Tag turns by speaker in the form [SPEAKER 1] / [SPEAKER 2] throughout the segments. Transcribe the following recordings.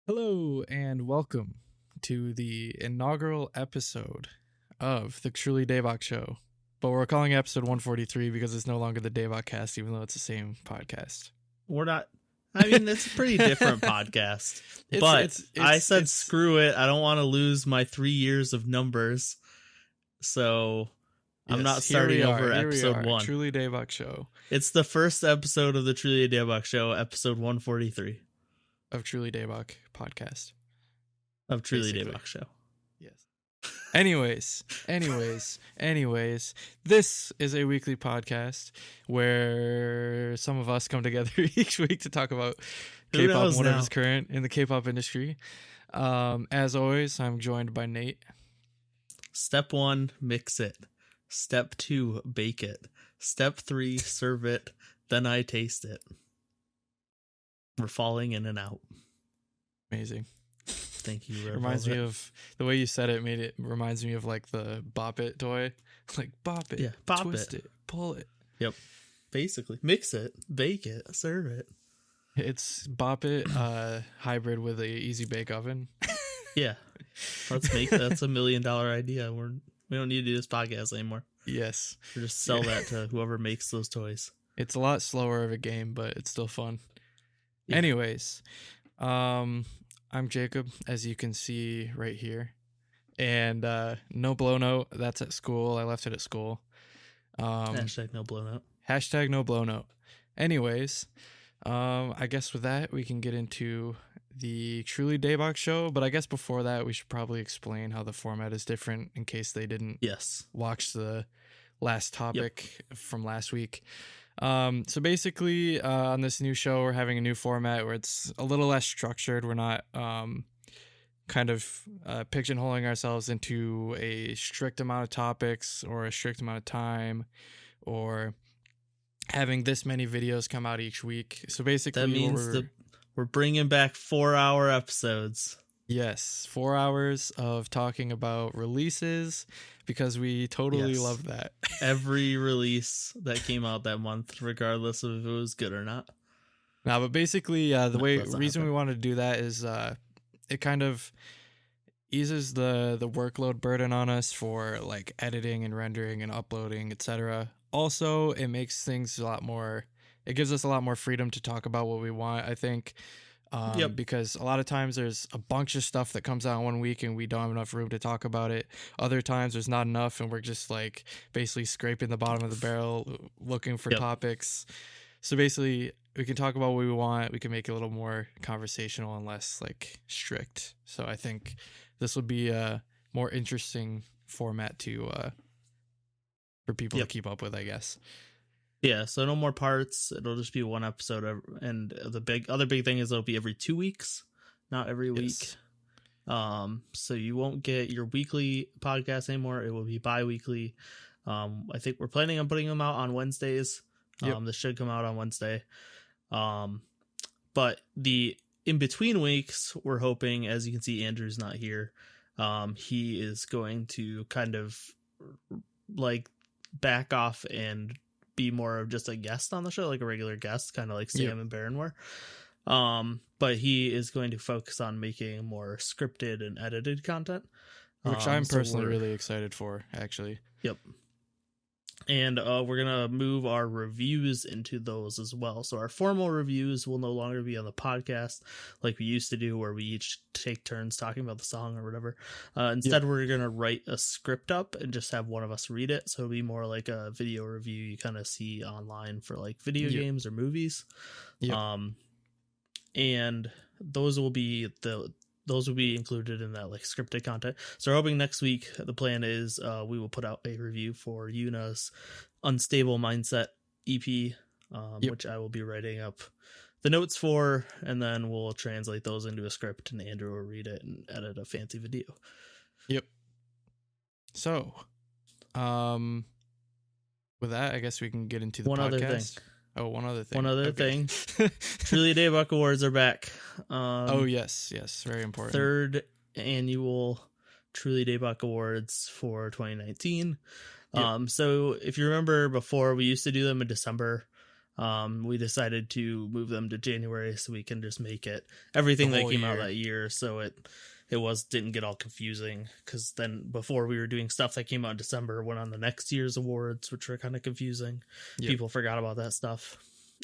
[SPEAKER 1] Hello and welcome to the inaugural episode of the Truly Daebak Show. But we're calling it episode 143 because it's no longer the Daebak cast, even though it's the same podcast.
[SPEAKER 2] We're not. I mean, it's a pretty different podcast. I said screw it. I don't want to lose my 3 years of numbers. So I'm not starting over episode 1.
[SPEAKER 1] Truly Daebak Show.
[SPEAKER 2] It's the first episode of the Truly Daebak Show, episode 143.
[SPEAKER 1] Of Truly Daebak podcast.
[SPEAKER 2] Of Truly Daebak Show.
[SPEAKER 1] Yes. Anyways, this is a weekly podcast where some of us come together each week to talk about K-pop and whatever's current in the K-pop industry. As always, I'm joined by Nate.
[SPEAKER 2] Step 1, mix it. Step 2, bake it. Step 3, serve it. Then I taste it. We're falling in and out.
[SPEAKER 1] Amazing.
[SPEAKER 2] Thank you.
[SPEAKER 1] Reminds me of the way you said it. Reminds me of like the Bop It toy. Like bop it,
[SPEAKER 2] bop
[SPEAKER 1] twist it, pull it.
[SPEAKER 2] Yep. Basically, mix it, bake it, serve it.
[SPEAKER 1] It's Bop It hybrid with a easy bake oven.
[SPEAKER 2] Yeah. That's $1 million idea. We don't need to do this podcast anymore.
[SPEAKER 1] Yes.
[SPEAKER 2] Or just sell that to whoever makes those toys.
[SPEAKER 1] It's a lot slower of a game, but it's still fun. Yeah. Anyways, I'm Jacob, as you can see right here, and no blow note. That's at school. I left it at school.
[SPEAKER 2] Hashtag no blow note.
[SPEAKER 1] Hashtag no blow note. Anyways, I guess with that we can get into the Truly Daebak Show. But I guess before that we should probably explain how the format is different in case they didn't watch the last topic from last week. So basically, on this new show, we're having a new format where it's a little less structured. We're not kind of pigeonholing ourselves into a strict amount of topics or a strict amount of time or having this many videos come out each week. So basically,
[SPEAKER 2] that means we're bringing back 4-hour episodes.
[SPEAKER 1] Yes, 4 hours of talking about releases because we totally love that.
[SPEAKER 2] Every release that came out that month, regardless of if it was good or not.
[SPEAKER 1] No, but basically, the reason we wanted to do that is it kind of eases the workload burden on us for like editing and rendering and uploading, etc. Also, it makes things a lot more. It gives us a lot more freedom to talk about what we want, I think. Because a lot of times there's a bunch of stuff that comes out in 1 week and we don't have enough room to talk about it. Other times there's not enough and we're just like basically scraping the bottom of the barrel looking for topics. So basically we can talk about what we want. We can make it a little more conversational and less like strict. So I think this will be a more interesting format for people to keep up with, I guess.
[SPEAKER 2] Yeah, so no more parts. It'll just be one episode, and the other big thing is it'll be every 2 weeks, not every week. So you won't get your weekly podcast anymore. It will be bi-weekly. I think we're planning on putting them out on Wednesdays. This should come out on Wednesday. But the in-between weeks, we're hoping, as you can see, Andrew's not here. He is going to kind of like back off and be more of just a guest on the show, like a regular guest, kind of like Sam and Baron were. But he is going to focus on making more scripted and edited content,
[SPEAKER 1] which I'm personally really excited for, actually.
[SPEAKER 2] Yep. And we're gonna move our reviews into those as well. So our formal reviews will no longer be on the podcast like we used to do, where we each take turns talking about the song or whatever. Instead, we're gonna write a script up and just have one of us read it. So it'll be more like a video review you kind of see online for like video games or movies. And those will be included in that like scripted content. So we're hoping next week, the plan is we will put out a review for Yuna's Unstable Mindset EP, which I will be writing up the notes for, and then we'll translate those into a script and Andrew will read it and edit a fancy video.
[SPEAKER 1] Yep. So, with that, I guess we can get into the podcast.
[SPEAKER 2] Other thing.
[SPEAKER 1] Oh, one other
[SPEAKER 2] thing. Truly Daebak Awards are back.
[SPEAKER 1] Yes, very important.
[SPEAKER 2] 3rd annual Truly Daebak Awards for 2019. So if you remember before, we used to do them in December. we decided to move them to January so we can just make it everything that came out that year, so it didn't get all confusing, because then before we were doing stuff that came out in December went on the next year's awards, which were kind of confusing. People forgot about that stuff.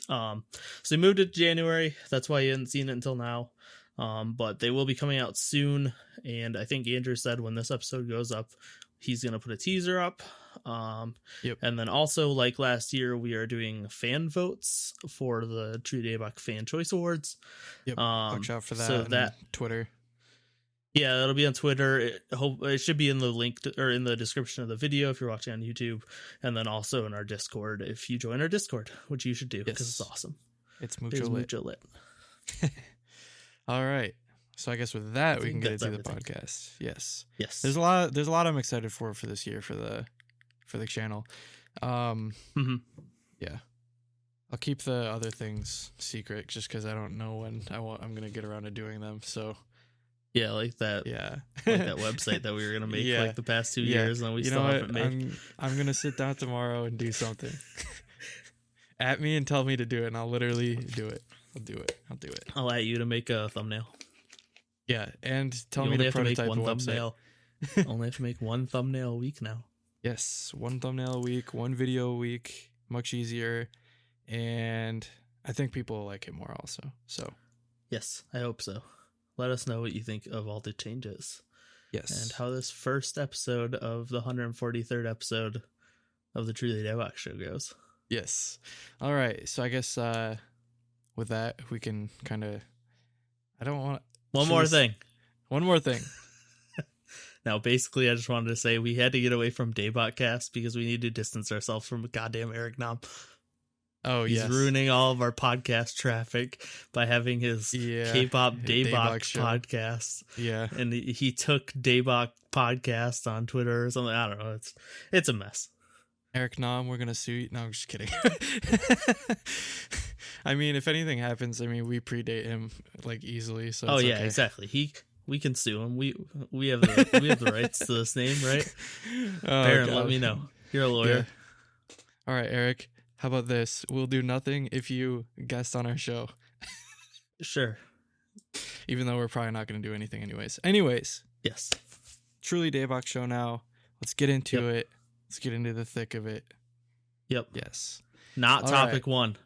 [SPEAKER 2] So we moved it to January. That's why you hadn't seen it until now. But they will be coming out soon, and I think Andrew said when this episode goes up, he's going to put a teaser up. And then also, like last year, we are doing fan votes for the True Daebak Fan Choice Awards.
[SPEAKER 1] Watch out for that.
[SPEAKER 2] So that
[SPEAKER 1] Twitter.
[SPEAKER 2] Yeah, it'll be on Twitter. It should be in the link or in the description of the video if you're watching on YouTube, and then also in our Discord if you join our Discord, which you should do because it's awesome.
[SPEAKER 1] It's mucho lit. All right. So I guess with that we can get into the podcast. Yes. There's a lot I'm excited for this year for the channel. Yeah. I'll keep the other things secret just because I don't know when I'm gonna get around to doing them. So.
[SPEAKER 2] Yeah, like that. Yeah, like that website that we were gonna make for like the past 2 years, and we still haven't made.
[SPEAKER 1] I'm gonna sit down tomorrow and do something. At me and tell me to do it, and I'll literally do it. I'll do it.
[SPEAKER 2] I'll at you to make a thumbnail.
[SPEAKER 1] Yeah, and tell me to prototype a
[SPEAKER 2] website. Only have to make one thumbnail a week now.
[SPEAKER 1] Yes, one thumbnail a week, one video a week. Much easier, and I think people will like it more also. So,
[SPEAKER 2] yes, I hope so. Let us know what you think of all the changes.
[SPEAKER 1] Yes.
[SPEAKER 2] And how this first episode of the 143rd episode of the Truly Daebak show goes.
[SPEAKER 1] Yes. All right. So I guess with that, we can kind of... I don't want...
[SPEAKER 2] One more thing. Now, basically, I just wanted to say we had to get away from Daebak Cast because we need to distance ourselves from goddamn Eric Nam.
[SPEAKER 1] Oh,
[SPEAKER 2] he's ruining all of our podcast traffic by having his K-pop Daebak podcast.
[SPEAKER 1] Yeah.
[SPEAKER 2] And he took Daebak podcast on Twitter or something. I don't know. It's a mess.
[SPEAKER 1] Eric Nam, we're going to sue you. No, I'm just kidding. I mean, if anything happens, I mean, we predate him like easily. So it's okay.
[SPEAKER 2] Exactly. We can sue him. We have the rights to this name, right? Baron, let me know. You're a lawyer.
[SPEAKER 1] Yeah. All right, Eric. How about this? We'll do nothing if you guest on our show.
[SPEAKER 2] Sure.
[SPEAKER 1] Even though we're probably not going to do anything anyways.
[SPEAKER 2] Yes.
[SPEAKER 1] Truly Daebak show now. Let's get into it. Let's get into the thick of it.
[SPEAKER 2] Yep.
[SPEAKER 1] Yes.
[SPEAKER 2] Not topic one.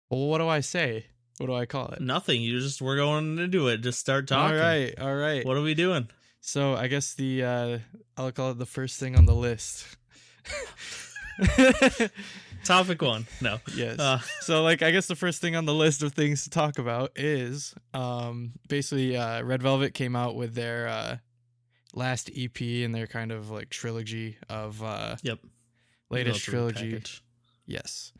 [SPEAKER 1] Well, what do I say? What do I call it?
[SPEAKER 2] Nothing. We're going into it. Just start talking.
[SPEAKER 1] All right.
[SPEAKER 2] What are we doing?
[SPEAKER 1] So I guess I'll call it the first thing on the list.
[SPEAKER 2] Topic one. No.
[SPEAKER 1] Yes. So I guess the first thing on the list of things to talk about is basically Red Velvet came out with their last EP and their kind of like trilogy of latest trilogy. Package. Yes.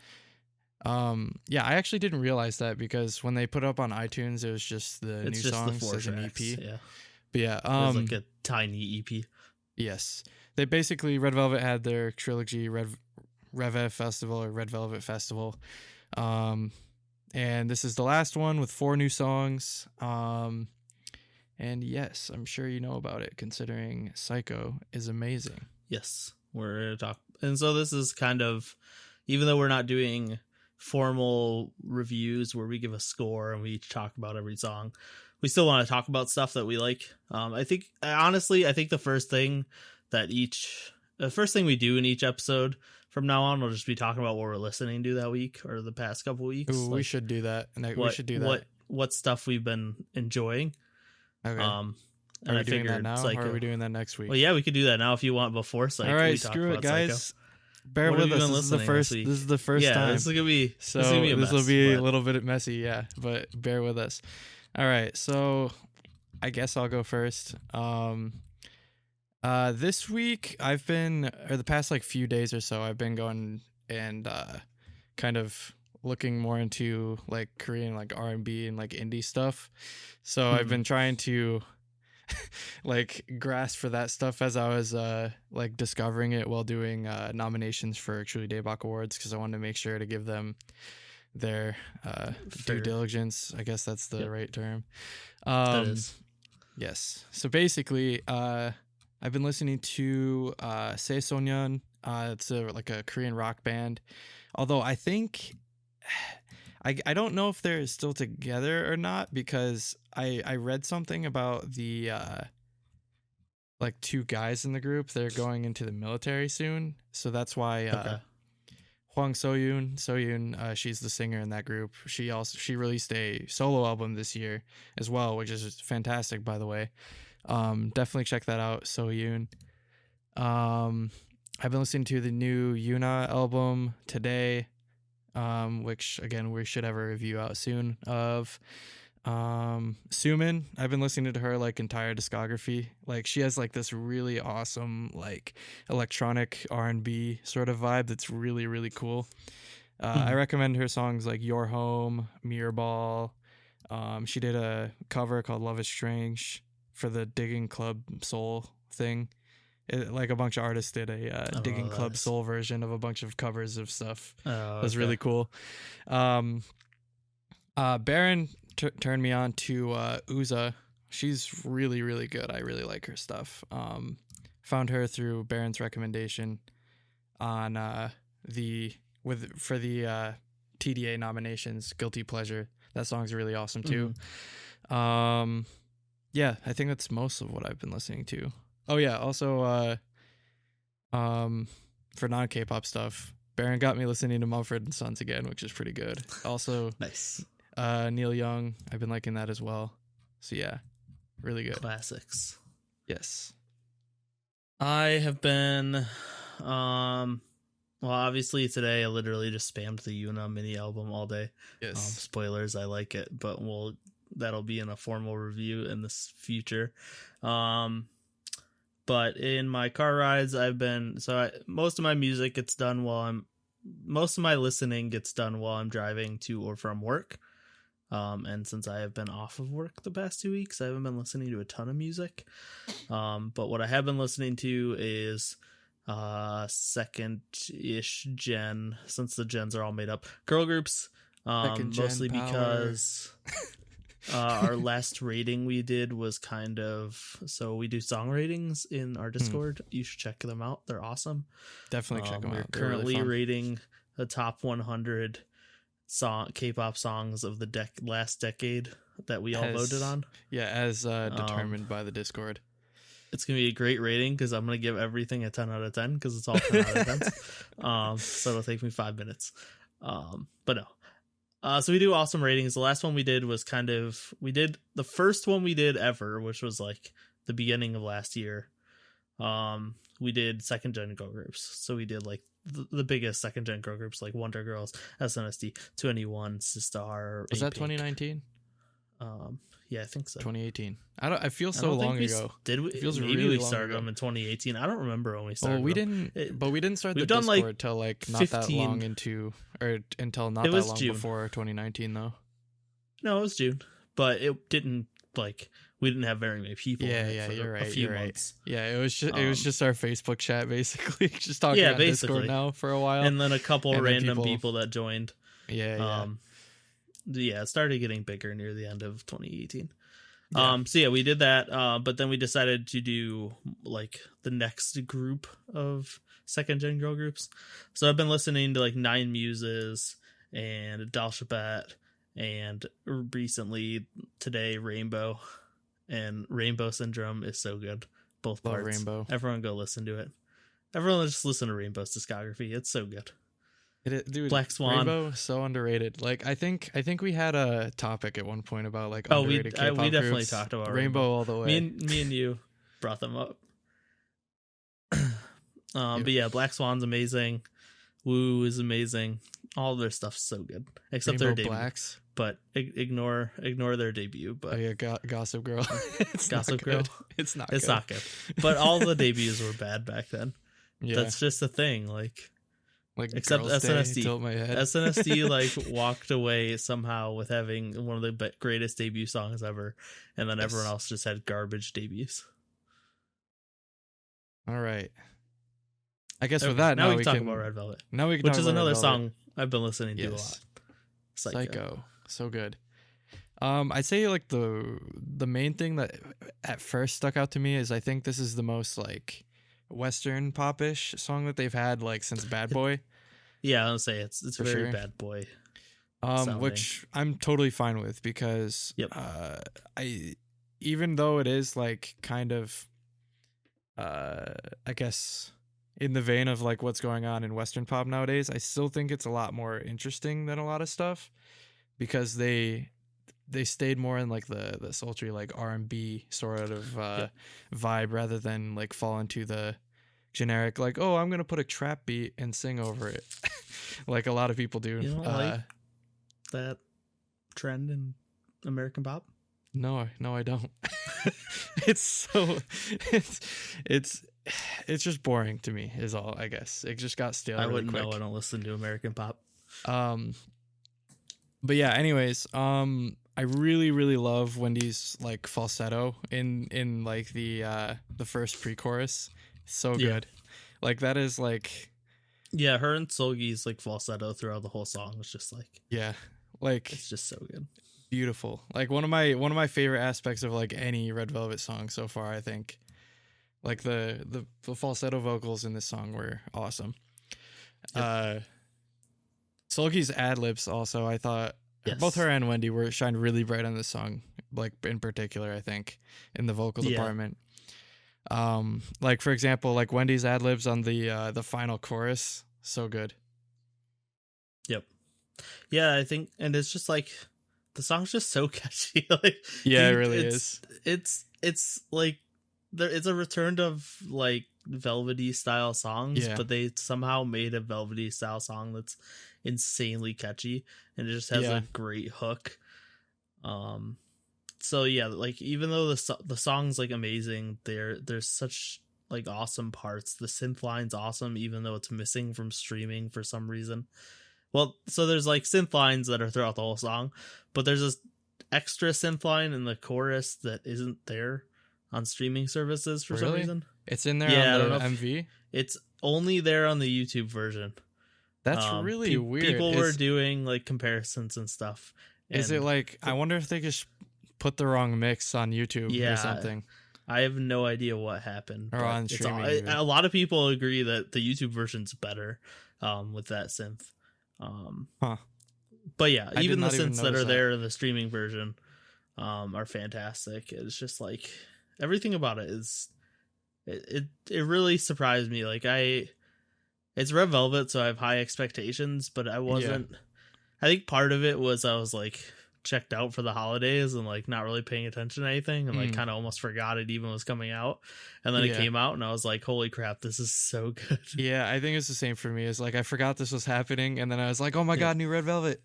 [SPEAKER 1] I actually didn't realize that because when they put it up on iTunes, it was just the new songs as an EP.
[SPEAKER 2] Yeah.
[SPEAKER 1] But yeah,
[SPEAKER 2] it was like a tiny EP.
[SPEAKER 1] Yes. They basically, Red Velvet had their trilogy, ReVe Festival or Red Velvet Festival. And this is the last one with 4 new songs. And yes, I'm sure you know about it considering Psycho is amazing.
[SPEAKER 2] Yes, we're going to talk. And so this is kind of, even though we're not doing formal reviews where we give a score and we each talk about every song, we still want to talk about stuff that we like. I think the first thing we do in each episode from now on, we'll just be talking about what we're listening to that week or the past couple weeks.
[SPEAKER 1] Ooh, we should do that. We should do that.
[SPEAKER 2] What stuff we've been enjoying.
[SPEAKER 1] Okay. Are we doing that now, or are we doing that next week?
[SPEAKER 2] Well, yeah, we could do that now if you want before Psycho.
[SPEAKER 1] All right, screw it, guys. Psycho. Bear with us. This is the first time.
[SPEAKER 2] This is gonna be
[SPEAKER 1] this will be a little bit messy, but bear with us. All right, so I guess I'll go first. This week the past few days or so, I've been going and kind of looking more into Korean R&B and indie stuff. So I've been trying to grasp for that stuff as I was discovering it while doing nominations for Truly Daebak Awards, because I wanted to make sure to give them their due diligence. I guess that's the right term.
[SPEAKER 2] That is.
[SPEAKER 1] Yes. So basically, I've been listening to Se Sonyeon. It's a Korean rock band. Although I think I don't know if they're still together or not, because I read something about the like two guys in the group. They're going into the military soon, so that's why
[SPEAKER 2] Okay.
[SPEAKER 1] Hwang Soyoon, she's the singer in that group. She released a solo album this year as well, which is fantastic, by the way. Definitely check that out, Soyoon. I've been listening to the new Yuna album today, which again we should have a review out soon of. Sumin, I've been listening to her like entire discography. Like she has like this really awesome like electronic R&B sort of vibe that's really really cool. I recommend her songs like Your Home, Mirror Ball. She did a cover called Love Is Strange for the Digging Club Soul thing. Like a bunch of artists did a Digging Club Soul version of a bunch of covers of stuff. It was really cool. Baron turned me on to Uza. She's really really good. I really like her stuff. Found her through Baron's recommendation on the TDA nominations, Guilty Pleasure. That song's really awesome too. Yeah, I think that's most of what I've been listening to. Oh yeah, also for non-K-pop stuff, Baron got me listening to Mumford & Sons again, which is pretty good. Also
[SPEAKER 2] nice.
[SPEAKER 1] Neil Young, I've been liking that as well. So yeah, really good.
[SPEAKER 2] Classics.
[SPEAKER 1] Yes.
[SPEAKER 2] I have been well, obviously today I literally just spammed the Yuna mini album all day.
[SPEAKER 1] Yes.
[SPEAKER 2] Spoilers, I like it, but that'll be in a formal review in this future. But in my car rides, most of my music gets done most of my listening gets done while I'm driving to or from work. And since I have been off of work the past 2 weeks, I haven't been listening to a ton of music. But what I have been listening to is second-ish gen, since the gens are all made up, girl groups. Mostly because our last rating we did was so we do song ratings in our Discord. You should check them out. They're awesome.
[SPEAKER 1] Definitely check them out.
[SPEAKER 2] We're currently rating the top 100 K-pop songs of the last decade that we all voted on. Yeah,
[SPEAKER 1] as determined by the Discord.
[SPEAKER 2] It's going to be a great rating because I'm going to give everything a 10 out of 10 because it's all 10 out of 10. So it'll take me 5 minutes. But no. So we do awesome ratings. The last one we did was the first one we did ever, which was like the beginning of last year. We did second gen girl groups. So we did like the biggest second gen girl groups like Wonder Girls, SNSD, 2NE1, Sistar.
[SPEAKER 1] Was that 2019?
[SPEAKER 2] Yeah, I think so.
[SPEAKER 1] 2018. I feel so long ago.
[SPEAKER 2] Did we?
[SPEAKER 1] It feels
[SPEAKER 2] maybe
[SPEAKER 1] really
[SPEAKER 2] we started them in 2018. I don't remember when we started.
[SPEAKER 1] Well, we didn't start the Discord till like not 15, that long into, or until not that long June. Before 2019 though.
[SPEAKER 2] No, it was June, but it didn't like we didn't have very many people.
[SPEAKER 1] Yeah, you're right.
[SPEAKER 2] A few months.
[SPEAKER 1] Yeah, it was just our Facebook chat basically, just talking on Discord now for a while,
[SPEAKER 2] and then a couple random people that joined.
[SPEAKER 1] Yeah.
[SPEAKER 2] Yeah, it started getting bigger near the end of 2018. So yeah, we did that, but then we decided to do like the next group of second gen girl groups. So I've been listening to like Nine Muses and Dalshabet, and recently today Rainbow, and Rainbow Syndrome is so good. Both
[SPEAKER 1] Love
[SPEAKER 2] parts.
[SPEAKER 1] Rainbow.
[SPEAKER 2] Everyone go listen to it. Everyone just listen to Rainbow's discography. It's so good.
[SPEAKER 1] Dude,
[SPEAKER 2] Black Swan.
[SPEAKER 1] Rainbow, so underrated. Like I think we had a topic at one point about like underrated K-pop
[SPEAKER 2] we definitely
[SPEAKER 1] groups.
[SPEAKER 2] talked about
[SPEAKER 1] Rainbow all the way.
[SPEAKER 2] Me and you brought them up. But yeah, Black Swan's amazing. Woo is amazing. All their stuff's so good, except
[SPEAKER 1] Rainbow
[SPEAKER 2] their debut.
[SPEAKER 1] Blacks.
[SPEAKER 2] But ignore their debut. But
[SPEAKER 1] Gossip Girl. It's
[SPEAKER 2] Gossip Girl.
[SPEAKER 1] It's not good.
[SPEAKER 2] But all the debuts were bad back then.
[SPEAKER 1] Yeah,
[SPEAKER 2] that's just a thing. Like except
[SPEAKER 1] Girls'
[SPEAKER 2] SNSD.
[SPEAKER 1] Day, tilt my head.
[SPEAKER 2] SNSD like walked away somehow with having one of the greatest debut songs ever, and then everyone else just had garbage debuts.
[SPEAKER 1] All right. I guess with that,
[SPEAKER 2] now we can talk about Red Velvet.
[SPEAKER 1] Now we can,
[SPEAKER 2] which is another song I've been listening to a lot.
[SPEAKER 1] Psycho, so good. I'd say like the main thing that at first stuck out to me is I think this is the most like Western pop-ish song that they've had like since Bad Boy.
[SPEAKER 2] Yeah, I'll say it's
[SPEAKER 1] For
[SPEAKER 2] very
[SPEAKER 1] sure.
[SPEAKER 2] bad boy. Sounding.
[SPEAKER 1] Which I'm totally fine with because
[SPEAKER 2] Yep.
[SPEAKER 1] I even though it is like kind of I guess in the vein of like what's going on in Western pop nowadays, I still think it's a lot more interesting than a lot of stuff because they stayed more in like the sultry like R&B sort of vibe rather than like fall into the generic like, oh, I'm gonna put a trap beat and sing over it like a lot of people do.
[SPEAKER 2] You don't like that trend in American pop?
[SPEAKER 1] No, I don't. It's so it's just boring to me is all, I guess. It just got stale really
[SPEAKER 2] wouldn't
[SPEAKER 1] quick.
[SPEAKER 2] know. I don't listen to American pop.
[SPEAKER 1] But yeah, anyways, I really really love Wendy's like falsetto in like the first pre-chorus. So good. Like that is like
[SPEAKER 2] yeah, her and Solgi's like falsetto throughout the whole song is just like
[SPEAKER 1] like
[SPEAKER 2] it's just so good.
[SPEAKER 1] Beautiful. Like one of my favorite aspects of like any Red Velvet song so far, I think. Like the falsetto vocals in this song were awesome. Yep. Solgi's ad-libs also, I thought both her and Wendy shined really bright on this song, like in particular, I think, in the vocal department. Like for example, like Wendy's ad-libs on the final chorus, so good.
[SPEAKER 2] Yep. Yeah, I think, and it's just like the song's just so catchy. Like
[SPEAKER 1] yeah, it really is.
[SPEAKER 2] It's like it's a return of like velvety style songs, but they somehow made a velvety style song that's insanely catchy, and it just has a great hook. So yeah, like even though the song's like amazing, there's such like awesome parts. The synth line's awesome, even though it's missing from streaming for some reason. Well, so there's like synth lines that are throughout the whole song, but there's this extra synth line in the chorus that isn't there on streaming services for some reason.
[SPEAKER 1] It's in there on the MV?
[SPEAKER 2] It's only there on the YouTube version.
[SPEAKER 1] That's really weird.
[SPEAKER 2] People were doing like comparisons and stuff.
[SPEAKER 1] Is it like, I wonder if they just put the wrong mix on YouTube or something.
[SPEAKER 2] I have no idea what happened.
[SPEAKER 1] Or on streaming.
[SPEAKER 2] A lot of people agree that the YouTube version's better with that synth. But yeah, even the synths that are there in the streaming version are fantastic. It's just like everything about it is it really surprised me. Like it's Red Velvet, so I have high expectations, but I wasn't. I think part of it was I was like checked out for the holidays and like not really paying attention to anything, and like kind of almost forgot it even was coming out, and then it came out and I was like, holy crap, this is so good.
[SPEAKER 1] Yeah, I think it's the same for me. It's like I forgot this was happening, and then I was like, oh my god, new Red Velvet.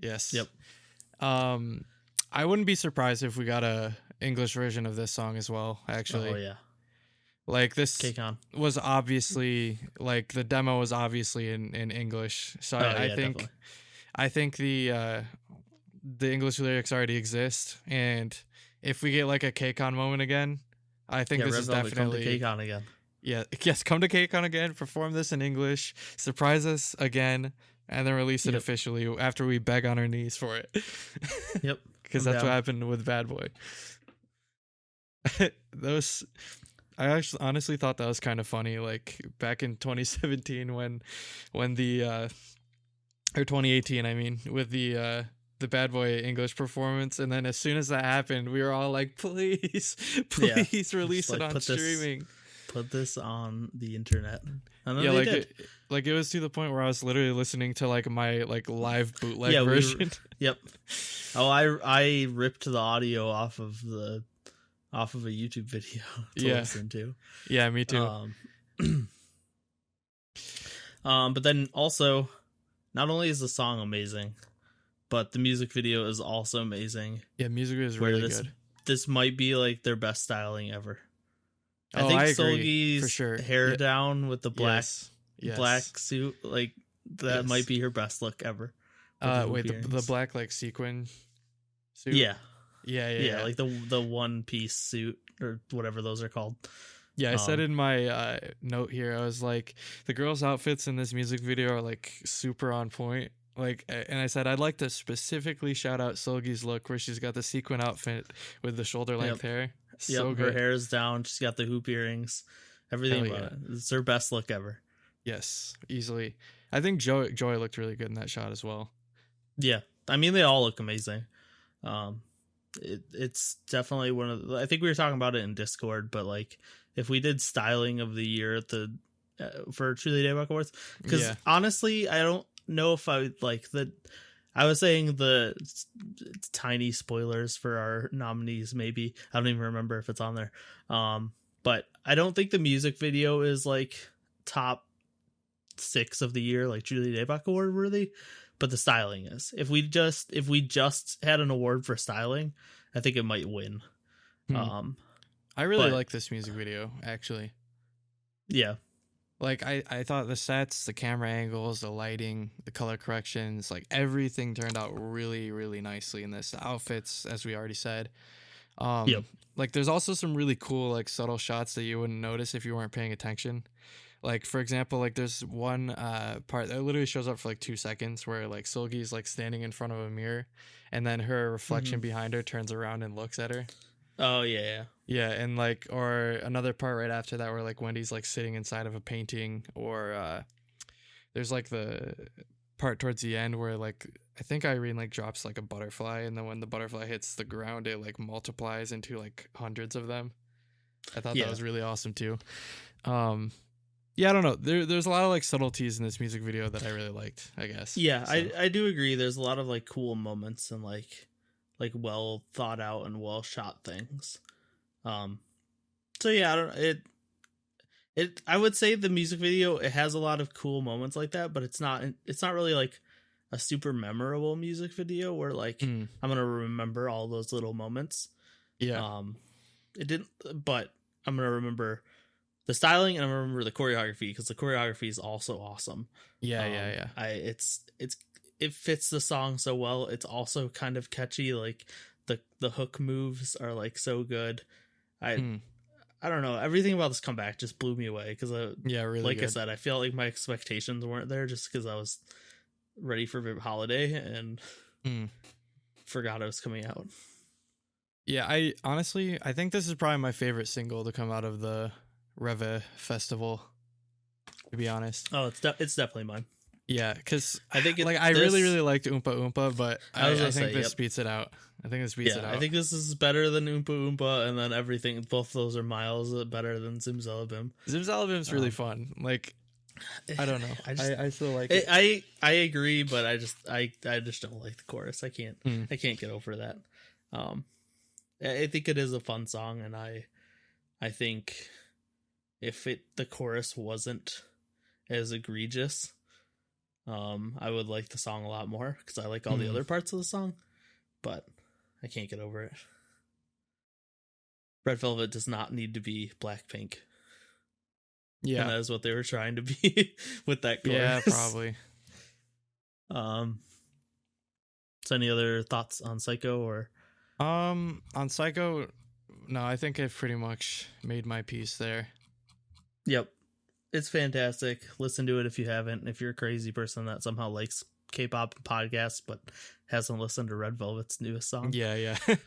[SPEAKER 1] Yes.
[SPEAKER 2] Yep.
[SPEAKER 1] I wouldn't be surprised if we got a English version of this song as well, actually.
[SPEAKER 2] Oh yeah.
[SPEAKER 1] Like this was obviously like the demo was obviously in English. So I think definitely. I think the English lyrics already exist, and if we get like a KCON moment again, I think this is definitely
[SPEAKER 2] come to KCON again.
[SPEAKER 1] Yeah, yes, come to KCON again, perform this in English, surprise us again, and then release it officially after we beg on our knees for it.
[SPEAKER 2] Yep.
[SPEAKER 1] Because that's what happened with Bad Boy. I actually honestly thought that was kind of funny, like back in 2017 when the or 2018, I mean, with the Bad Boy English performance, and then as soon as that happened, we were all like, please release it on streaming.
[SPEAKER 2] Put this on the internet. And then
[SPEAKER 1] yeah, it was to the point where I was literally listening to like my like live bootleg version.
[SPEAKER 2] Yep. Oh, I ripped the audio off of a YouTube video to listen to.
[SPEAKER 1] Yeah, me too.
[SPEAKER 2] But then also, not only is the song amazing, but the music video is also amazing.
[SPEAKER 1] Yeah, music is really good.
[SPEAKER 2] This might be like their best styling ever.
[SPEAKER 1] I think Solgi's for sure.
[SPEAKER 2] Hair down with the black suit, like that might be her best look ever.
[SPEAKER 1] The black like sequin suit.
[SPEAKER 2] Yeah,
[SPEAKER 1] like
[SPEAKER 2] the one piece suit or whatever those are called.
[SPEAKER 1] Yeah, I said in my note here, I was like, the girls' outfits in this music video are like super on point. Like, and I said I'd like to specifically shout out Solgi's look where she's got the sequin outfit with the shoulder length hair. So good.
[SPEAKER 2] Her hair is down. She's got the hoop earrings. Everything about it. It's her best look ever.
[SPEAKER 1] Yes, easily. I think Joy looked really good in that shot as well.
[SPEAKER 2] Yeah, I mean they all look amazing. It's definitely one of I think we were talking about it in Discord, but like if we did styling of the year at the for Truly Daebak Awards, because honestly I don't know if I would like the. I was saying the tiny spoilers for our nominees. Maybe I don't even remember if it's on there. But I don't think the music video is like top 6 of the year, like Truly Daebak Award worthy. But the styling is. If we just had an award for styling, I think it might win.
[SPEAKER 1] I really like this music video, actually.
[SPEAKER 2] Yeah.
[SPEAKER 1] Like, I thought the sets, the camera angles, the lighting, the color corrections, like, everything turned out really, really nicely in this. The outfits, as we already said.
[SPEAKER 2] Yep.
[SPEAKER 1] Like, there's also some really cool, like, subtle shots that you wouldn't notice if you weren't paying attention. Like, for example, like, there's one part that literally shows up for, like, 2 seconds where, like, Seulgi's, like, standing in front of a mirror, and then her reflection behind her turns around and looks at her.
[SPEAKER 2] Oh, yeah.
[SPEAKER 1] Yeah, and, like, or another part right after that where, like, Wendy's, like, sitting inside of a painting, or there's, like, the part towards the end where, like, I think Irene, like, drops, like, a butterfly, and then when the butterfly hits the ground, it, like, multiplies into, like, hundreds of them. I thought that was really awesome, too. Yeah, I don't know. There's a lot of, like, subtleties in this music video that I really liked, I guess.
[SPEAKER 2] Yeah, so. I do agree. There's a lot of, like, cool moments and, like well thought out and well shot things. So yeah, I would say the music video, it has a lot of cool moments like that, but it's not really like a super memorable music video where like I'm gonna remember all those little moments.
[SPEAKER 1] Yeah.
[SPEAKER 2] It didn't, but I'm gonna remember the styling and I'm gonna remember the choreography because the choreography is also awesome.
[SPEAKER 1] Yeah.
[SPEAKER 2] It fits the song so well. It's also kind of catchy. Like the hook moves are like so good. I don't know. Everything about this comeback just blew me away because
[SPEAKER 1] really
[SPEAKER 2] like
[SPEAKER 1] good.
[SPEAKER 2] I said, I feel like my expectations weren't there just because I was ready for Vivid Holiday and forgot it was coming out.
[SPEAKER 1] Yeah, I think this is probably my favorite single to come out of the ReVe festival, to be honest.
[SPEAKER 2] Oh, it's definitely mine.
[SPEAKER 1] Yeah, because
[SPEAKER 2] I think
[SPEAKER 1] I really, really liked Oompa Oompa, but I think this
[SPEAKER 2] yep.
[SPEAKER 1] beats it out. I think this beats it out.
[SPEAKER 2] I think this is better than Oompa Oompa, and then everything. Both of those are miles better than Zimzalabim.
[SPEAKER 1] Zimzalabim's really fun. Like, I don't know. I still like it.
[SPEAKER 2] I agree, but I just don't like the chorus. I can't get over that. I think it is a fun song, and I think if the chorus wasn't as egregious, I would like the song a lot more because I like all the other parts of the song, but I can't get over it. Red Velvet does not need to be Blackpink.
[SPEAKER 1] Yeah,
[SPEAKER 2] and that is what they were trying to be with that chorus.
[SPEAKER 1] Yeah, probably.
[SPEAKER 2] So any other thoughts on Psycho or?
[SPEAKER 1] On Psycho, no, I think I've pretty much made my piece there.
[SPEAKER 2] Yep. It's fantastic. Listen to it if you haven't. If you're a crazy person that somehow likes K-pop and podcasts but hasn't listened to Red Velvet's newest song.
[SPEAKER 1] Yeah.
[SPEAKER 2] I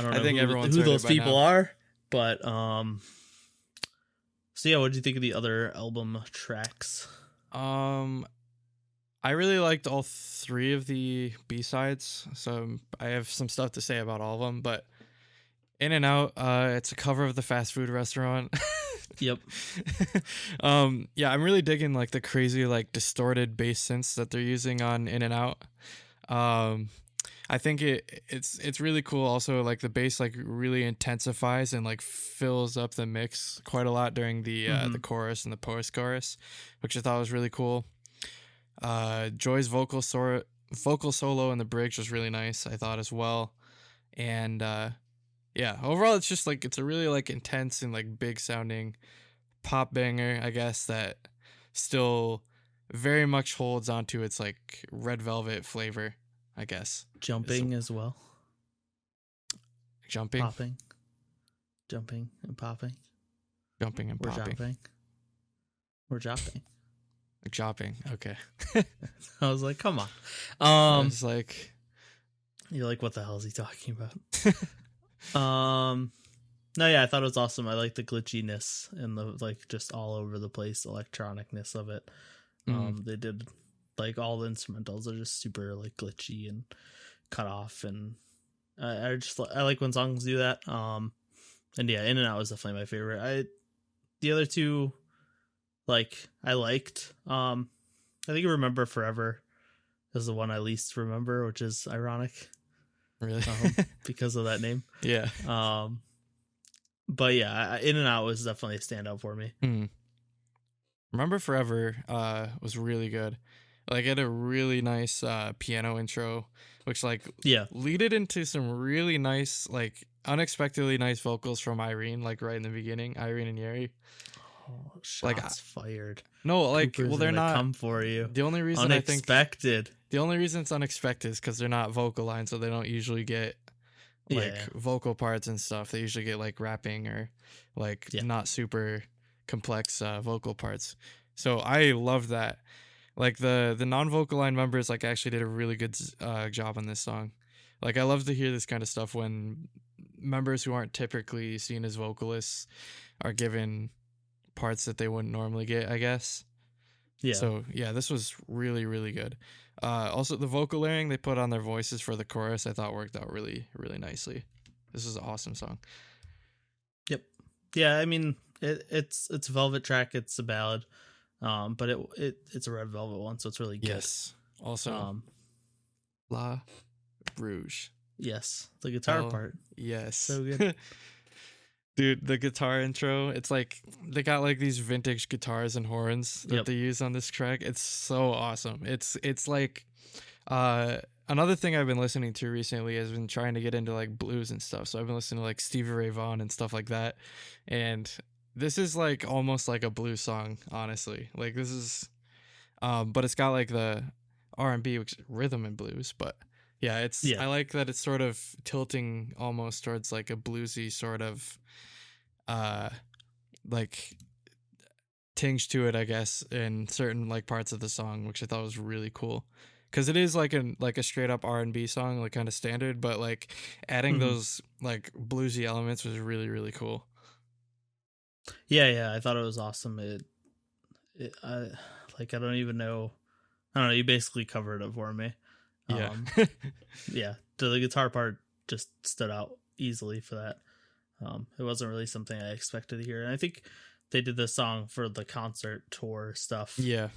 [SPEAKER 2] don't know who those people are, but so yeah, what did you think of the other album tracks?
[SPEAKER 1] I really liked all 3 of the B-sides, so I have some stuff to say about all of them, but In and Out, it's a cover of the fast food restaurant.
[SPEAKER 2] Yep.
[SPEAKER 1] Yeah, I'm really digging like the crazy like distorted bass synths that they're using on In and Out. I think it's really cool. Also, like the bass like really intensifies and like fills up the mix quite a lot during the chorus and the post-chorus, which I thought was really cool. Joy's vocal solo in the bridge was really nice, I thought as well. And yeah, overall it's just like it's a really like intense and like big sounding pop banger, I guess, that still very much holds onto its like Red Velvet flavor, I guess.
[SPEAKER 2] Jumping as well.
[SPEAKER 1] Jumping.
[SPEAKER 2] Popping. Jumping and popping.
[SPEAKER 1] Jumping and popping.
[SPEAKER 2] We're dropping.
[SPEAKER 1] Chopping. Okay.
[SPEAKER 2] I was like, come on.
[SPEAKER 1] I was like,
[SPEAKER 2] you're like, what the hell is he talking about? No, yeah, I thought it was awesome. I like the glitchiness and the like just all over the place electronicness of it. They did like all the instrumentals are just super like glitchy and cut off, and I like when songs do that. And yeah, In and Out was definitely my favorite. The other two, like, I liked. I think Remember Forever is the one I least remember, which is ironic.
[SPEAKER 1] Really?
[SPEAKER 2] Because of that name.
[SPEAKER 1] Yeah.
[SPEAKER 2] But yeah, In and Out was definitely a standout for me.
[SPEAKER 1] Remember Forever was really good. Like, it had a really nice piano intro, which like lead it into some really nice, like unexpectedly nice vocals from Irene, like right in the beginning, Irene and Yeri.
[SPEAKER 2] Oh, shots fired.
[SPEAKER 1] No, like,
[SPEAKER 2] Cooper's
[SPEAKER 1] well, they're not
[SPEAKER 2] come for you.
[SPEAKER 1] The only reason
[SPEAKER 2] unexpected.
[SPEAKER 1] The only reason it's unexpected is because they're not vocal lines, so they don't usually get like vocal parts and stuff. They usually get like rapping or like not super complex vocal parts. So I love that. Like the non-vocal line members like actually did a really good job on this song. Like, I love to hear this kind of stuff when members who aren't typically seen as vocalists are given parts that they wouldn't normally get, I guess. Yeah. So yeah, this was really, really good. Also, the vocal layering they put on their voices for the chorus I thought worked out really, really nicely. This is an awesome song.
[SPEAKER 2] Yep. Yeah, I mean it's a Velvet track. It's a ballad. But it's a Red Velvet one, so it's really good.
[SPEAKER 1] Yes. Also, La Rouge.
[SPEAKER 2] Yes, the guitar part.
[SPEAKER 1] Yes.
[SPEAKER 2] So good.
[SPEAKER 1] Dude, the guitar intro, it's like they got like these vintage guitars and horns that they use on this track. It's so awesome. It's like another thing I've been listening to recently has been trying to get into like blues and stuff. So I've been listening to like Stevie Ray Vaughan and stuff like that. And this is like almost like a blues song, honestly. Like, this is but it's got like the R&B, which is rhythm and blues, but yeah, I like that it's sort of tilting almost towards like a bluesy sort of like tinge to it, I guess, in certain like parts of the song, which I thought was really cool. Cause it is like a straight up R&B song, like kind of standard, but like adding those like bluesy elements was really, really cool.
[SPEAKER 2] Yeah, I thought it was awesome. I don't even know. I don't know. You basically covered it for me.
[SPEAKER 1] Yeah.
[SPEAKER 2] Yeah. The guitar part just stood out easily for that. It wasn't really something I expected to hear. And I think they did this song for the concert tour stuff.
[SPEAKER 1] Yeah.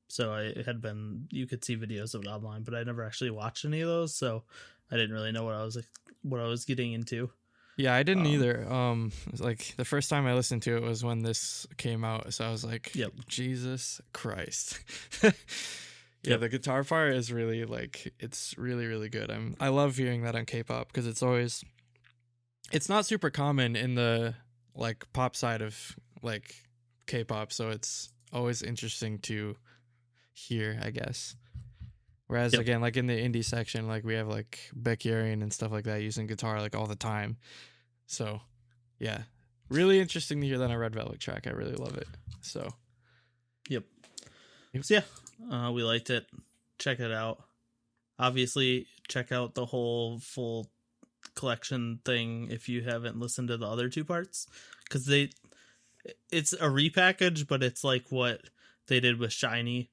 [SPEAKER 2] So you could see videos of it online, but I never actually watched any of those. So I didn't really know what I was getting into.
[SPEAKER 1] Yeah, I didn't either. Like the first time I listened to it was when this came out, so I was like, Jesus Christ. Yeah, the guitar part is really like, it's really, really good. I love hearing that on K-pop because it's not super common in the like pop side of like K-pop, so it's always interesting to hear, I guess. Whereas again, like in the indie section, like we have like Baekhyun and stuff like that using guitar like all the time. So yeah, really interesting to hear that on a Red Velvet track. I really love it. So
[SPEAKER 2] So yeah, we liked it. Check it out. Obviously, check out the whole full collection thing if you haven't listened to the other two parts, because it's a repackage, but it's like what they did with Shiny,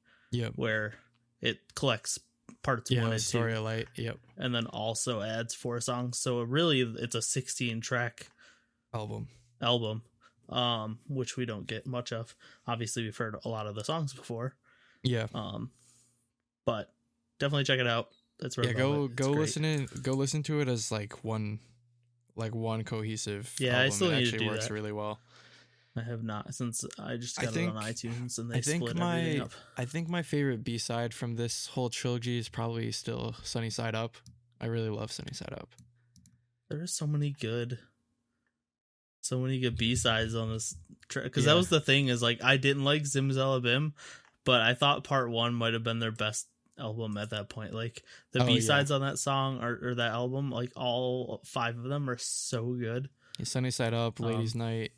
[SPEAKER 2] where it collects parts 1 and 2,
[SPEAKER 1] Story of Light,
[SPEAKER 2] and then also adds 4 songs. So really, it's a 16 track
[SPEAKER 1] album,
[SPEAKER 2] which we don't get much of. Obviously, we've heard a lot of the songs before. But definitely check it out. That's right.
[SPEAKER 1] Go listen to it as like one cohesive.
[SPEAKER 2] Yeah, album. I still need
[SPEAKER 1] to do
[SPEAKER 2] that.
[SPEAKER 1] Works really well.
[SPEAKER 2] I have not, since I just got it on iTunes and they split everything up.
[SPEAKER 1] I think my favorite B-side from this whole trilogy is probably still Sunny Side Up. I really love Sunny Side Up.
[SPEAKER 2] There are so many good B-sides on this track, because that was the thing, is like I didn't like Zimzalabim, but I thought part 1 might have been their best album at that point. Like the B-sides on that song or that album, like all 5 of them are so good.
[SPEAKER 1] Sunny Side Up, Ladies Night,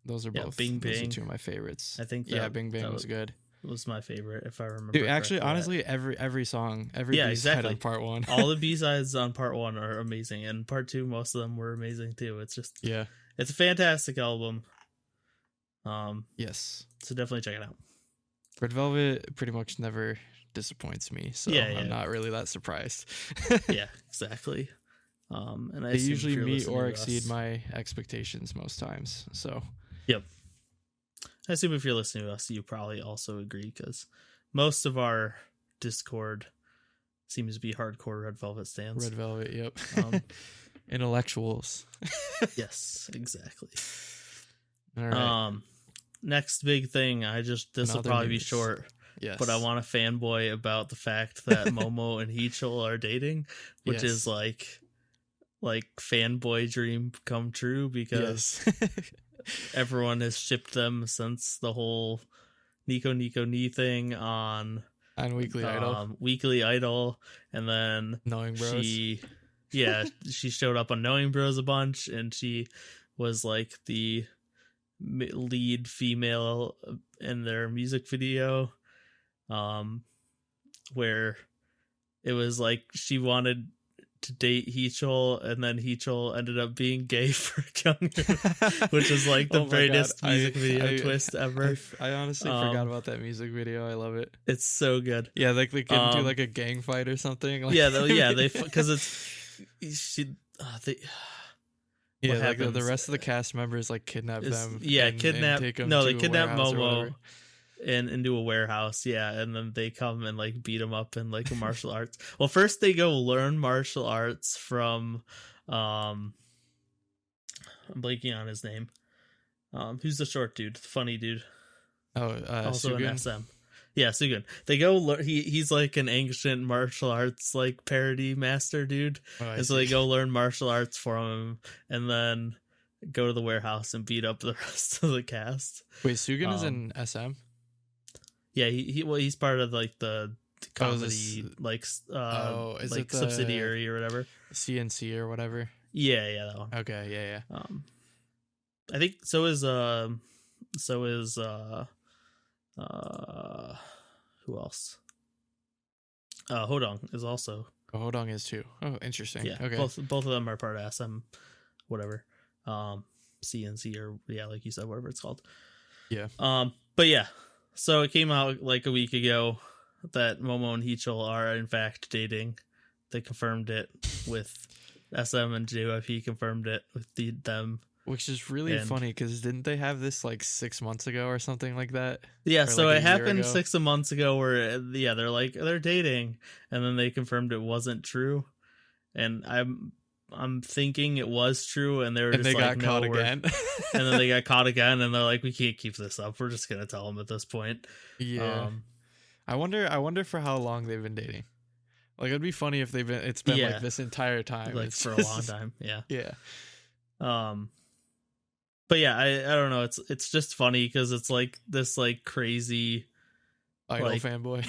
[SPEAKER 1] those are both
[SPEAKER 2] Bing
[SPEAKER 1] those
[SPEAKER 2] Bing.
[SPEAKER 1] Are 2 of my favorites.
[SPEAKER 2] I think
[SPEAKER 1] Bing Bing was good.
[SPEAKER 2] Was my favorite, if I remember.
[SPEAKER 1] Dude, actually, honestly, every song, every B-side on part 1.
[SPEAKER 2] All the B-sides on part 1 are amazing, and part 2, most of them were amazing too. It's just it's a fantastic album.
[SPEAKER 1] Yes.
[SPEAKER 2] So definitely check it out.
[SPEAKER 1] Red Velvet pretty much never disappoints me, so I'm not really that surprised.
[SPEAKER 2] Yeah, exactly. And
[SPEAKER 1] they usually meet or exceed my expectations most times. So,
[SPEAKER 2] yep. I assume if you're listening to us, you probably also agree, because most of our Discord seems to be hardcore Red Velvet stans.
[SPEAKER 1] Red Velvet, yep. Intellectuals.
[SPEAKER 2] Yes, exactly.
[SPEAKER 1] All right.
[SPEAKER 2] Next big thing, this will probably be short.
[SPEAKER 1] Yes.
[SPEAKER 2] But I want to fanboy about the fact that Momo and Heechul are dating, which is like fanboy dream come true, because everyone has shipped them since the whole Nico Ni thing on
[SPEAKER 1] Weekly Idol.
[SPEAKER 2] Weekly Idol, and then
[SPEAKER 1] Knowing Bros.
[SPEAKER 2] She showed up on Knowing Bros a bunch, and she was like the lead female in their music video, where it was like she wanted to date Heechul, and then Heechul ended up being gay for Kyung, which is like the greatest music video twist ever.
[SPEAKER 1] I honestly forgot about that music video. I love it.
[SPEAKER 2] It's so good.
[SPEAKER 1] Yeah, like they can do like a gang fight or something. Like,
[SPEAKER 2] they because
[SPEAKER 1] like the rest of the cast members like kidnap them.
[SPEAKER 2] Yeah,
[SPEAKER 1] and
[SPEAKER 2] take them. No, they kidnap Momo and into a warehouse. Yeah, and then they come and like beat him up in like a martial arts. Well, first they go learn martial arts from I'm blanking on his name. Who's the short dude, the funny dude? Also
[SPEAKER 1] Sugun.
[SPEAKER 2] an SM. Yeah, Sugun. They go. He's like an ancient martial arts like parody master dude, and so they go learn martial arts from him, and then go to the warehouse and beat up the rest of the cast.
[SPEAKER 1] Wait, Sugun is in SM?
[SPEAKER 2] Yeah, he's part of like the comedy is like subsidiary or whatever,
[SPEAKER 1] CNC or whatever.
[SPEAKER 2] Yeah, that one.
[SPEAKER 1] Okay, yeah.
[SPEAKER 2] I think so is who else? Hodong is also.
[SPEAKER 1] Hodong is too. Oh, interesting.
[SPEAKER 2] Yeah,
[SPEAKER 1] okay.
[SPEAKER 2] Both of them are part of SM, whatever. CNC or like you said, whatever it's called.
[SPEAKER 1] Yeah.
[SPEAKER 2] But yeah, so it came out like a week ago that Momo and Heechul are in fact dating. They confirmed it with SM, and JYP confirmed it with them.
[SPEAKER 1] Which is really funny, because didn't they have this like 6 months ago or something like that?
[SPEAKER 2] Yeah, so it happened 6 months ago where they're dating, and then they confirmed it wasn't true. And I'm thinking it was true, and they were just got caught again. And then they got caught again, and they're like, we can't keep this up. We're just gonna tell them at this point.
[SPEAKER 1] Yeah. I wonder for how long they've been dating. Like, it'd be funny if it's been like this entire time,
[SPEAKER 2] like for a long time. Yeah.
[SPEAKER 1] Yeah.
[SPEAKER 2] But yeah, I don't know. It's just funny because it's like this like crazy
[SPEAKER 1] idol fanboy.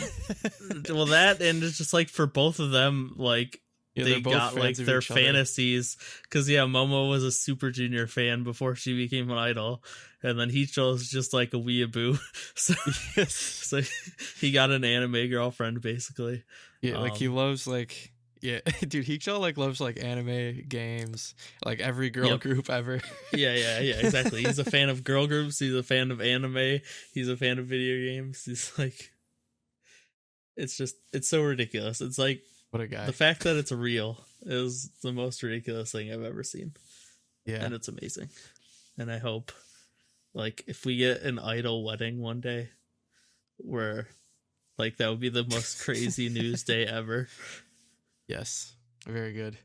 [SPEAKER 2] Well, that, and it's just like for both of them, like they got like their fantasies. Because Momo was a Super Junior fan before she became an idol, and then Heechul is just like a weeaboo. So he got an anime girlfriend basically.
[SPEAKER 1] Yeah, like he loves like. Yeah, dude, Heechul like loves like anime, games, like every girl group ever.
[SPEAKER 2] Yeah, exactly. He's a fan of girl groups. He's a fan of anime. He's a fan of video games. He's like, it's so ridiculous. It's like,
[SPEAKER 1] what a guy.
[SPEAKER 2] The fact that it's real is the most ridiculous thing I've ever seen.
[SPEAKER 1] Yeah,
[SPEAKER 2] and it's amazing. And I hope, like, if we get an idol wedding one day, where, like, that would be the most crazy news day ever.
[SPEAKER 1] Yes, very good.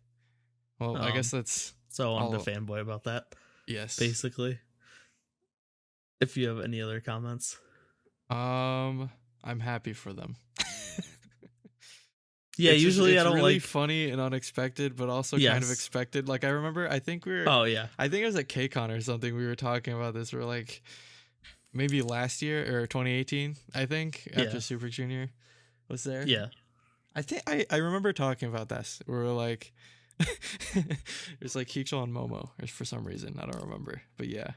[SPEAKER 1] Well, I guess that's...
[SPEAKER 2] So I wanted to fanboy about that.
[SPEAKER 1] Yes.
[SPEAKER 2] Basically. If you have any other comments.
[SPEAKER 1] I'm happy for them.
[SPEAKER 2] Yeah, usually I don't
[SPEAKER 1] really
[SPEAKER 2] like...
[SPEAKER 1] funny and unexpected, but also kind of expected. Like, I remember, I think we were...
[SPEAKER 2] Oh, yeah.
[SPEAKER 1] I think it was at KCON or something, we were talking about this. We're like, maybe last year, or 2018, I think, after Super Junior was there.
[SPEAKER 2] Yeah.
[SPEAKER 1] I think I remember talking about this. We were like, it's like Heechul and Momo for some reason. I don't remember, but yeah.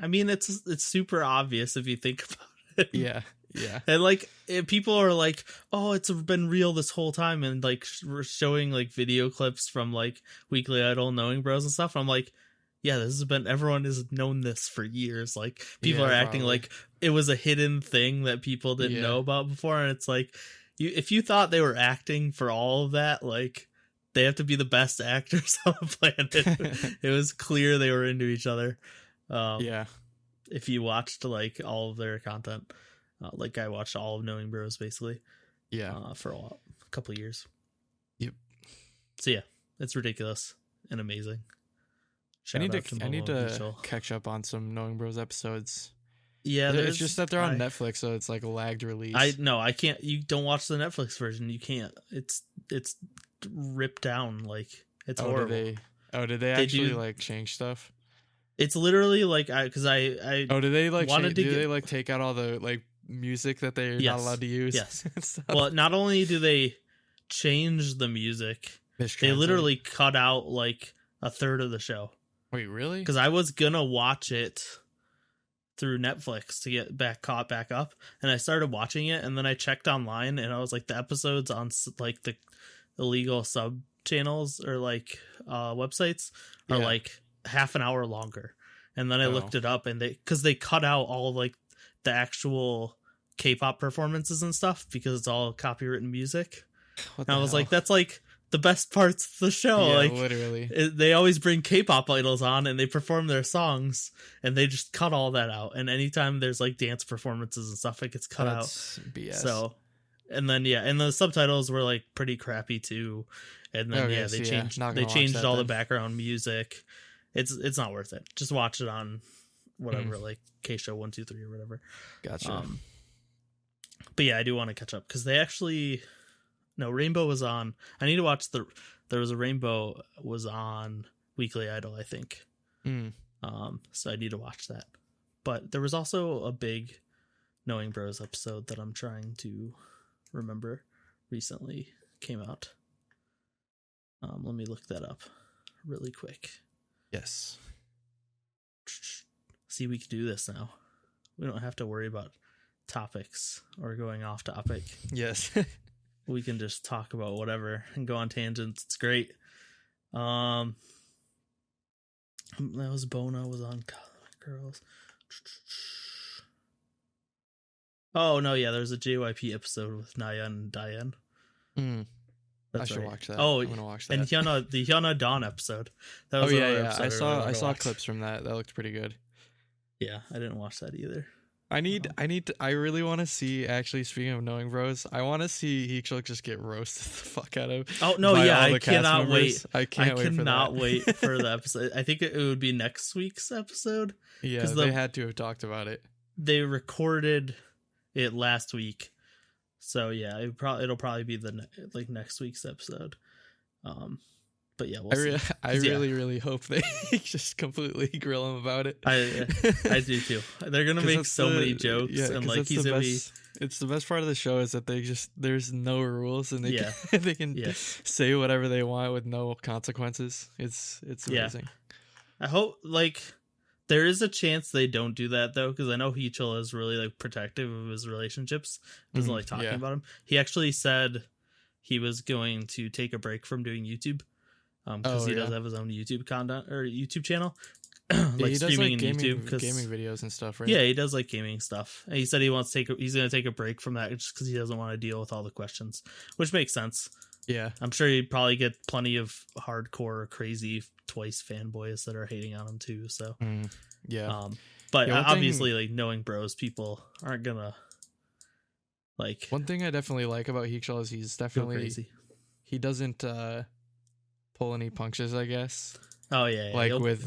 [SPEAKER 2] I mean, it's super obvious if you think about it.
[SPEAKER 1] Yeah.
[SPEAKER 2] And like, people are like, oh, it's been real this whole time, and like we're showing like video clips from like Weekly Idol, Knowing Bros and stuff. And I'm like, yeah, everyone has known this for years. Like, people are acting like it was a hidden thing that people didn't know about before, and it's like, if you thought they were acting for all of that, like, they have to be the best actors on the planet. It was clear they were into each other. If you watched like all of their content, like I watched all of Knowing Bros basically. For a couple of years.
[SPEAKER 1] Yep.
[SPEAKER 2] So yeah, it's ridiculous and amazing.
[SPEAKER 1] I need to catch up on some Knowing Bros episodes.
[SPEAKER 2] Yeah,
[SPEAKER 1] it's just that they're on Netflix, so it's like a lagged release.
[SPEAKER 2] I can't. You don't watch the Netflix version. You can't. It's ripped down. Like, it's horrible.
[SPEAKER 1] Did they actually like change stuff?
[SPEAKER 2] It's literally like did they like
[SPEAKER 1] they like take out all the like music that they're not allowed to use?
[SPEAKER 2] Yes. Well, not only do they change the music, they literally cut out like a third of the show.
[SPEAKER 1] Wait, really?
[SPEAKER 2] Because I was gonna watch it through Netflix to get caught back up, and I started watching it, and then I checked online, and I was like, the episodes on like the illegal sub channels or like websites are like half an hour longer. And then I looked it up, and because they cut out all like the actual K-pop performances and stuff because it's all copywritten music. And I was like, that's like the best parts of the show.
[SPEAKER 1] Yeah,
[SPEAKER 2] like,
[SPEAKER 1] literally.
[SPEAKER 2] They always bring K-pop idols on and they perform their songs, and they just cut all that out. And anytime there's like dance performances and stuff, it gets cut out.
[SPEAKER 1] BS.
[SPEAKER 2] So, and then and the subtitles were like pretty crappy too. And then they changed all the background music. It's not worth it. Just watch it on whatever, like K-Show 123 or whatever.
[SPEAKER 1] Gotcha.
[SPEAKER 2] But yeah, I do want to catch up because they actually. No, Rainbow was on. I need to watch there was a Rainbow was on Weekly Idol, I think. So I need to watch that. But there was also a big Knowing Bros episode that I'm trying to remember recently came out. Let me look that up really quick.
[SPEAKER 1] Yes.
[SPEAKER 2] See, we can do this now. We don't have to worry about topics or going off topic.
[SPEAKER 1] Yes.
[SPEAKER 2] We can just talk about whatever and go on tangents. It's great. That was Bona was on Girls. Oh no, yeah, there's a JYP episode with Nayeon and Diane.
[SPEAKER 1] I should watch that.
[SPEAKER 2] Oh,
[SPEAKER 1] I'm gonna watch that.
[SPEAKER 2] And the Hyuna Dawn episode. That was
[SPEAKER 1] episode I saw clips from that. That looked pretty good.
[SPEAKER 2] Yeah, I didn't watch that either.
[SPEAKER 1] I really want to see, actually, speaking of Knowing Bros, I want to see Heechul just get roasted the fuck out of.
[SPEAKER 2] Oh, no, yeah, I cannot wait.
[SPEAKER 1] I cannot
[SPEAKER 2] wait for the episode. I think it would be next week's episode.
[SPEAKER 1] Yeah, they had to have talked about it.
[SPEAKER 2] They recorded it last week. So, yeah, it'll probably be the next week's episode. But yeah, we'll see.
[SPEAKER 1] I really hope they just completely grill him about it.
[SPEAKER 2] I do too. They're gonna make so many jokes, and like he's gonna be.
[SPEAKER 1] It's the best part of the show is that there's no rules, and they can say whatever they want with no consequences. It's amazing.
[SPEAKER 2] I hope there is a chance they don't do that though, because I know Heechul is really like protective of his relationships. Doesn't like talking about him. He actually said he was going to take a break from doing YouTube. Because he does have his own YouTube content or YouTube channel, like streaming and YouTube,
[SPEAKER 1] gaming videos and stuff, right?
[SPEAKER 2] Yeah, he does like gaming stuff. And he said he's going to take a break from that just because he doesn't want to deal with all the questions, which makes sense.
[SPEAKER 1] Yeah,
[SPEAKER 2] I'm sure he'd probably get plenty of hardcore, crazy Twice fanboys that are hating on him too. So, but obviously, like Knowing Bros, people aren't gonna like.
[SPEAKER 1] One thing I definitely like about Heechul is he's definitely crazy. He doesn't pull any punches, I guess.
[SPEAKER 2] Oh yeah,
[SPEAKER 1] like he'll with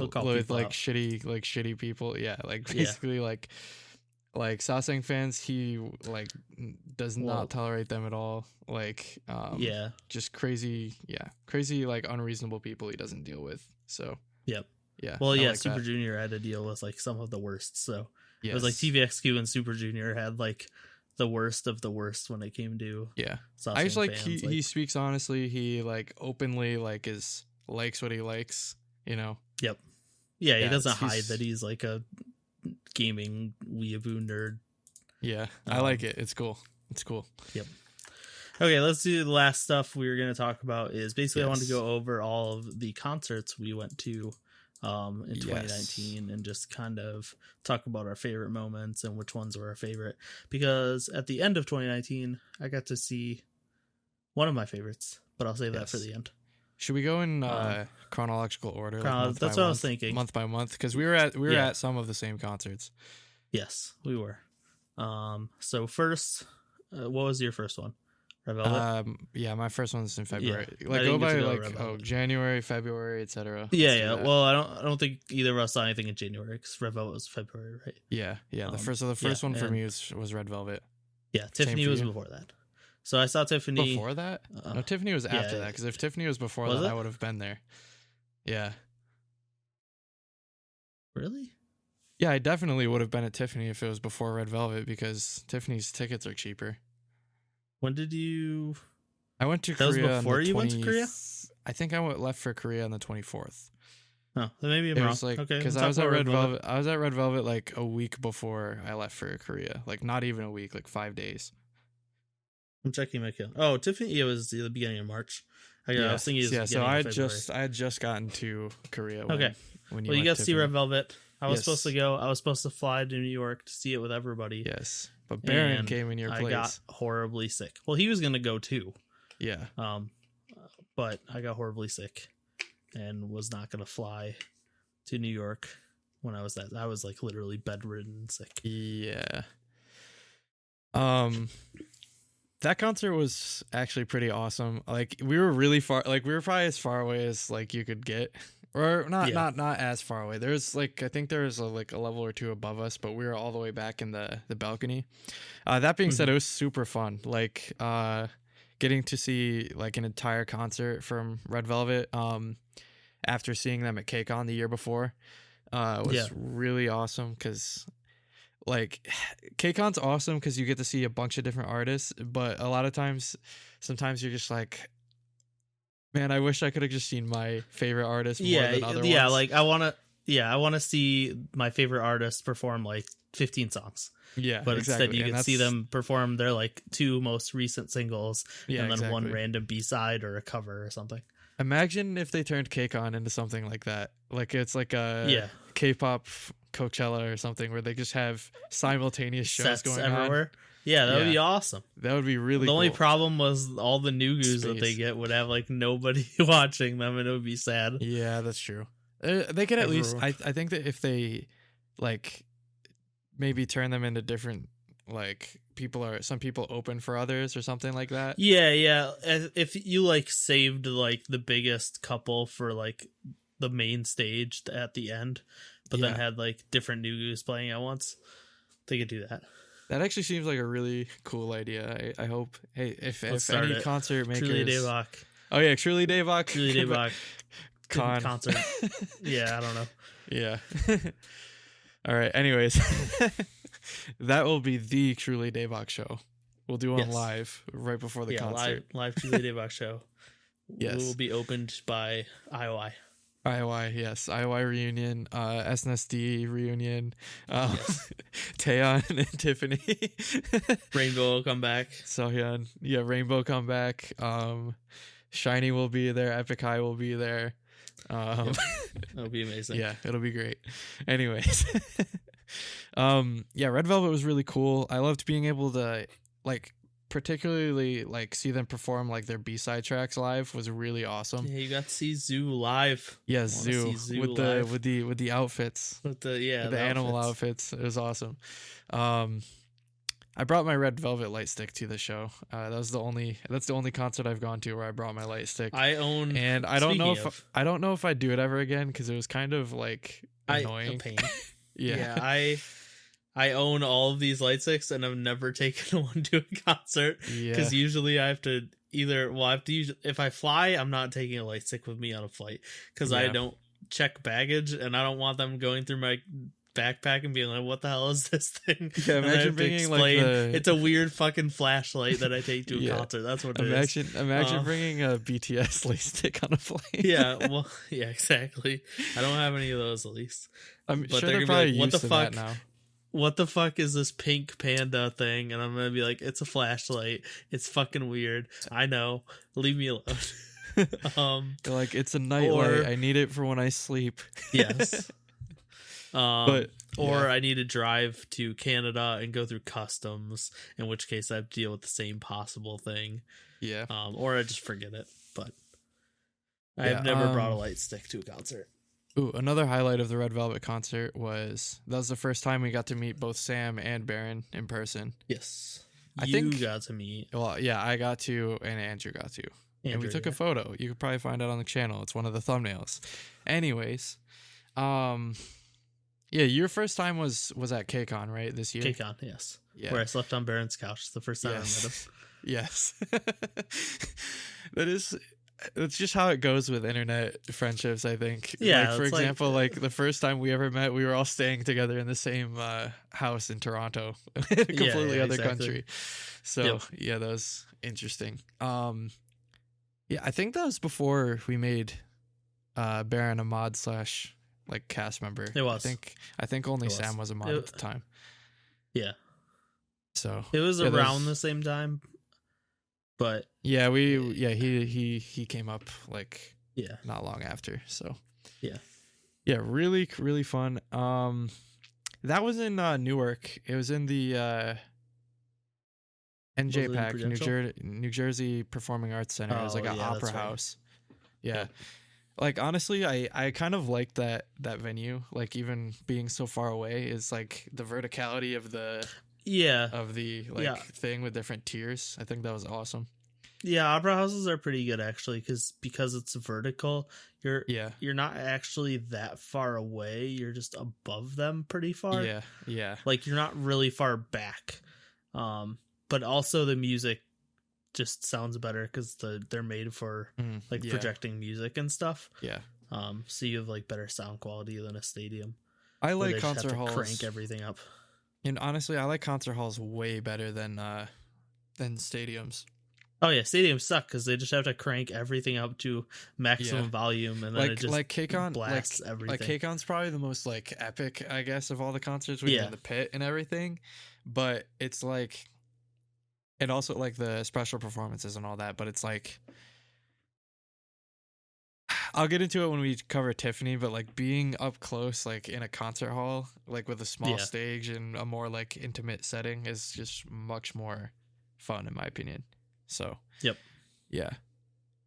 [SPEAKER 1] like shitty people. Yeah, like basically like Sasang fans, he like does not tolerate them at all. Like just crazy like unreasonable people he doesn't deal with. So yeah.
[SPEAKER 2] Well, yeah, like Super Junior had to deal with like some of the worst. So it was like TVXQ and Super Junior had like the worst of the worst when it came to
[SPEAKER 1] I just like he speaks honestly. He like openly like likes what he likes, you know.
[SPEAKER 2] He doesn't hide that he's like a gaming weeaboo nerd.
[SPEAKER 1] I like it. It's cool.
[SPEAKER 2] Okay, let's do the last stuff we were going to talk about is basically I wanted to go over all of the concerts we went to in 2019 and just kind of talk about our favorite moments and which ones were our favorite. Because at the end of 2019, I got to see one of my favorites, but I'll save that for the end.
[SPEAKER 1] Should we go in chronological order?
[SPEAKER 2] That's what I was thinking.
[SPEAKER 1] Month by month, because we were at some of the same concerts.
[SPEAKER 2] Yes, we were. So first, what was your first one? Red Velvet?
[SPEAKER 1] Yeah, my first one's in February.
[SPEAKER 2] Yeah,
[SPEAKER 1] like go by like January, February, etc.
[SPEAKER 2] Yeah. Well, I don't think either of us saw anything in January because Red Velvet was February, right?
[SPEAKER 1] Yeah. The first one for me was Red Velvet.
[SPEAKER 2] Yeah, Tiffany was before that. So I saw Tiffany
[SPEAKER 1] before that. No, Tiffany was after that. Because if Tiffany was before that, I would have been there. Yeah.
[SPEAKER 2] Really?
[SPEAKER 1] Yeah, I definitely would have been at Tiffany if it was before Red Velvet because Tiffany's tickets are cheaper.
[SPEAKER 2] When did you?
[SPEAKER 1] I went to
[SPEAKER 2] Korea. That was before you went to Korea?
[SPEAKER 1] I think I left for Korea on the 24th.
[SPEAKER 2] Oh, then maybe I'm wrong.
[SPEAKER 1] Like,
[SPEAKER 2] okay,
[SPEAKER 1] because I was at Red Velvet. I was at Red Velvet like a week before I left for Korea. Like not even a week, like 5 days.
[SPEAKER 2] I'm checking my calendar. Oh, Tiffany, it was the beginning of March. I was thinking.
[SPEAKER 1] So I had just gotten to Korea. When you
[SPEAKER 2] got to see Red Velvet. I was supposed to go. I was supposed to fly to New York to see it with everybody.
[SPEAKER 1] Yes, but Baron came in your place.
[SPEAKER 2] I got horribly sick. Well, he was gonna go too.
[SPEAKER 1] Yeah.
[SPEAKER 2] But I got horribly sick and was not gonna fly to New York when I was that. I was like literally bedridden sick.
[SPEAKER 1] Yeah. That concert was actually pretty awesome. Like we were really far. Like we were probably as far away as like you could get. Or not as far away. There's like I think there was a level or two above us, but we were all the way back in the balcony. That being said, it was super fun. Like getting to see like an entire concert from Red Velvet after seeing them at KCON the year before was really awesome because like KCON's awesome because you get to see a bunch of different artists, but a lot of times sometimes you're just like, man, I wish I could have just seen my favorite artist more than other ones.
[SPEAKER 2] Like I want to see my favorite artist perform like 15 songs.
[SPEAKER 1] Yeah,
[SPEAKER 2] but instead you can see them perform their like 2 most recent singles and then one random B-side or a cover or something.
[SPEAKER 1] Imagine if they turned KCON into something like that. Like it's like a K-pop Coachella or something where they just have simultaneous shows going everywhere. On.
[SPEAKER 2] Yeah, that would be awesome.
[SPEAKER 1] That would be really
[SPEAKER 2] The only problem was all the new goos that they get would have like nobody watching them and it would be sad.
[SPEAKER 1] Yeah, that's true. They could at least, I think that if they like maybe turn them into different, like some people open for others or something like that.
[SPEAKER 2] Yeah. If you like saved like the biggest couple for like the main stage at the end, but then had like different new goos playing at once, they could do that.
[SPEAKER 1] That actually seems like a really cool idea. I hope. Hey, if any concert makers,
[SPEAKER 2] Truly Daebak.
[SPEAKER 1] Oh yeah, Truly Daebak.
[SPEAKER 2] Truly Daebak concert. Yeah, I don't know.
[SPEAKER 1] Yeah. All right. Anyways, that will be the Truly Daebak show. We'll do one live right before the concert.
[SPEAKER 2] Live Truly Daebak show.
[SPEAKER 1] Yes.
[SPEAKER 2] Will be opened by IOI.
[SPEAKER 1] IOI, yes. IOI reunion, SNSD reunion, Taeyeon and Tiffany.
[SPEAKER 2] Rainbow will come back.
[SPEAKER 1] Sohyun. Yeah, Rainbow come back. Shiny will be there. Epic High will be there.
[SPEAKER 2] That'll be amazing.
[SPEAKER 1] Yeah, it'll be great. Anyways. Red Velvet was really cool. I loved being able to like particularly like see them perform like their B-side tracks live was really awesome.
[SPEAKER 2] Yeah, you got to see Zoo live.
[SPEAKER 1] Yes, Zoo with the outfits. With the animal outfits. It was awesome. I brought my Red Velvet light stick to the show. That's the only concert I've gone to where I brought my light stick.
[SPEAKER 2] I don't
[SPEAKER 1] know if I'd do it ever again because it was kind of like annoying.
[SPEAKER 2] A pain. Yeah. I own all of these light sticks and I've never taken one to a concert because usually I have to if I fly, I'm not taking a light stick with me on a flight because I don't check baggage and I don't want them going through my backpack and being like, what the hell is this thing?
[SPEAKER 1] Yeah, imagine bringing like
[SPEAKER 2] it's a weird fucking flashlight that I take to a concert. That's what it is.
[SPEAKER 1] Imagine bringing a BTS light stick on a plane.
[SPEAKER 2] Yeah, exactly. I don't have any of those at least.
[SPEAKER 1] I'm sure they're probably used to that now.
[SPEAKER 2] What the fuck is this pink panda thing? And I'm gonna be like, it's a flashlight. It's fucking weird. I know. Leave me alone.
[SPEAKER 1] You're like, it's a nightlight. I need it for when I sleep.
[SPEAKER 2] Yes.
[SPEAKER 1] But
[SPEAKER 2] or I need to drive to Canada and go through customs, in which case I have to deal with the same possible thing.
[SPEAKER 1] Yeah.
[SPEAKER 2] Or I just forget it. But I've never brought a light stick to a concert.
[SPEAKER 1] Ooh, another highlight of the Red Velvet concert was the first time we got to meet both Sam and Baron in person.
[SPEAKER 2] Yes.
[SPEAKER 1] I
[SPEAKER 2] think got to meet.
[SPEAKER 1] Well, yeah, I got to, and Andrew got to. And we took a photo. You could probably find it on the channel. It's one of the thumbnails. Anyways, yeah, your first time was at KCON, right, this year?
[SPEAKER 2] KCON, yes.
[SPEAKER 1] Yeah.
[SPEAKER 2] Where I slept on Baron's couch. It's the first time I met him.
[SPEAKER 1] Yes. That's just how it goes with internet friendships, I think.
[SPEAKER 2] Yeah.
[SPEAKER 1] Like, for example, like the first time we ever met, we were all staying together in the same house in Toronto, a completely other country. So yeah, that was interesting. Yeah, I think that was before we made Baron a mod / like cast member.
[SPEAKER 2] It was.
[SPEAKER 1] I think only Sam was a mod at the time.
[SPEAKER 2] Yeah.
[SPEAKER 1] So
[SPEAKER 2] it was around the same time. But
[SPEAKER 1] yeah, he came up like not long after. So yeah, really really fun. That was in Newark. It was in the NJPAC, New Jersey Performing Arts Center. It was like an opera house. Yeah. Like, honestly, I kind of like that venue. Like, even being so far away is like the verticality of the thing with different tiers. I think that was awesome. Yeah,
[SPEAKER 2] opera houses are pretty good actually, because it's vertical. You're not actually that far away. You're just above them pretty far.
[SPEAKER 1] Yeah.
[SPEAKER 2] Like, you're not really far back. But also the music just sounds better because they're made for projecting music and stuff.
[SPEAKER 1] Yeah.
[SPEAKER 2] So you have like better sound quality than a stadium.
[SPEAKER 1] I like concert halls.
[SPEAKER 2] Crank everything up.
[SPEAKER 1] And honestly, I like concert halls way better than stadiums.
[SPEAKER 2] Oh yeah, stadiums suck because they just have to crank everything up to maximum volume, and then it just
[SPEAKER 1] KCON,
[SPEAKER 2] blasts everything.
[SPEAKER 1] Like KCON's probably the most like epic, I guess, of all the concerts we did in the pit and everything. But it's like, and also like the special performances and all that. But it's like, I'll get into it when we cover Tiffany. But like being up close, like in a concert hall, like with a small stage and a more like intimate setting, is just much more fun in my opinion. So yeah,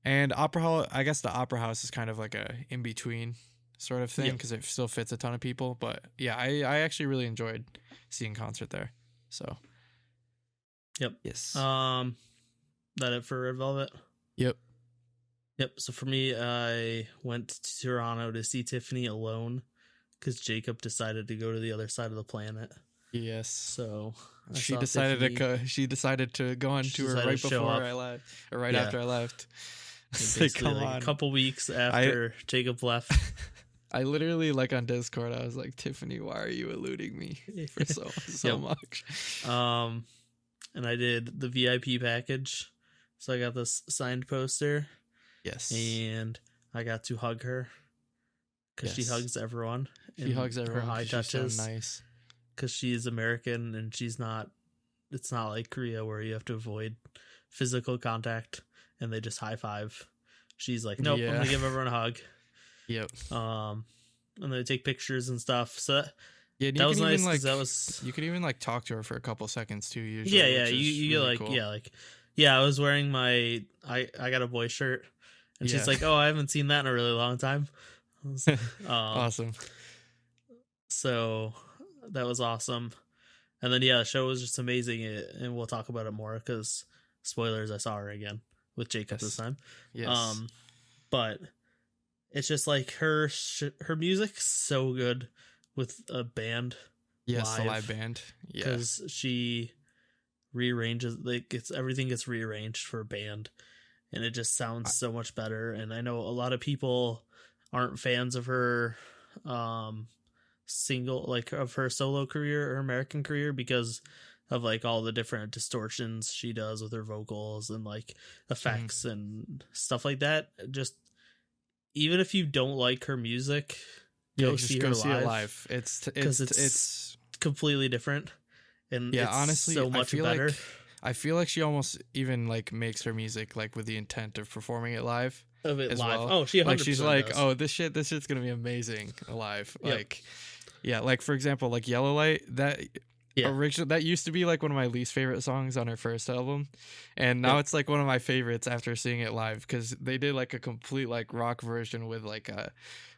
[SPEAKER 1] and opera hall, I guess the opera house is kind of like a in between sort of thing because it still fits a ton of people. But yeah, I actually really enjoyed seeing concert there. So yes,
[SPEAKER 2] that it for Red Velvet.
[SPEAKER 1] Yep.
[SPEAKER 2] So for me, I went to Toronto to see Tiffany alone because Jacob decided to go to the other side of the planet.
[SPEAKER 1] Yes.
[SPEAKER 2] So
[SPEAKER 1] she decided to go on tour right before I left, or right after I left.
[SPEAKER 2] Come on. A couple weeks after Jacob left.
[SPEAKER 1] I literally, like, on Discord, I was like, Tiffany, why are you eluding me for so much?
[SPEAKER 2] And I did the VIP package, so I got this signed poster.
[SPEAKER 1] Yes.
[SPEAKER 2] And I got to hug her because she hugs everyone.
[SPEAKER 1] She hugs everyone.
[SPEAKER 2] Her high touches.
[SPEAKER 1] So nice.
[SPEAKER 2] Because she's American and it's not like Korea where you have to avoid physical contact and they just high five. She's like, nope, I'm going to give everyone a hug.
[SPEAKER 1] Yep.
[SPEAKER 2] And they take pictures and stuff. So
[SPEAKER 1] that
[SPEAKER 2] was nice.
[SPEAKER 1] Like, you could even like talk to her for a couple seconds too. Usually.
[SPEAKER 2] Yeah. You really cool. I was wearing my, I got a boy shirt and she's like, oh, I haven't seen that in a really long time.
[SPEAKER 1] Awesome.
[SPEAKER 2] So that was awesome. And then the show was just amazing, and we'll talk about it more because spoilers, I saw her again with Jacob this time.
[SPEAKER 1] Yes.
[SPEAKER 2] But it's just like her music's so good with a band.
[SPEAKER 1] Yes, a live band. Yeah,
[SPEAKER 2] because she rearranges, like, everything gets rearranged for a band, and it just sounds so much better. And I know a lot of people aren't fans of her of her solo career or American career because of like all the different distortions she does with her vocals and like effects and stuff like that. Just even if you don't like her music, go see her live.
[SPEAKER 1] It's completely
[SPEAKER 2] completely different, and
[SPEAKER 1] honestly,
[SPEAKER 2] so much better.
[SPEAKER 1] I feel like she almost even like makes her music like with the intent of performing it live.
[SPEAKER 2] Of it
[SPEAKER 1] as
[SPEAKER 2] live.
[SPEAKER 1] well.
[SPEAKER 2] Oh, she 100%
[SPEAKER 1] like she's like,
[SPEAKER 2] does.
[SPEAKER 1] oh, this shit's gonna be amazing live.
[SPEAKER 2] Yep.
[SPEAKER 1] Like, yeah, like for example, like Yellow Light, that original that used to be like one of my least favorite songs on her first album, and now it's like one of my favorites after seeing it live because they did like a complete like rock version with like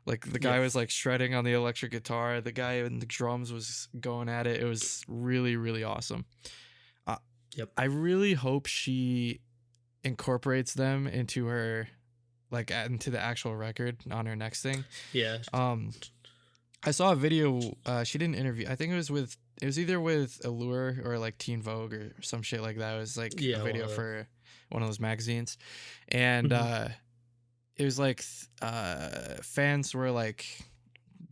[SPEAKER 1] the guy was like shredding on the electric guitar, the guy in the drums was going at it. It was really, really awesome. I really hope she incorporates them into her like into the actual record on her next thing.
[SPEAKER 2] Yeah.
[SPEAKER 1] I saw a video. She did an interview. I think it was either with Allure or like Teen Vogue or some shit like that. It was like a video for one of those magazines, and it was like fans were like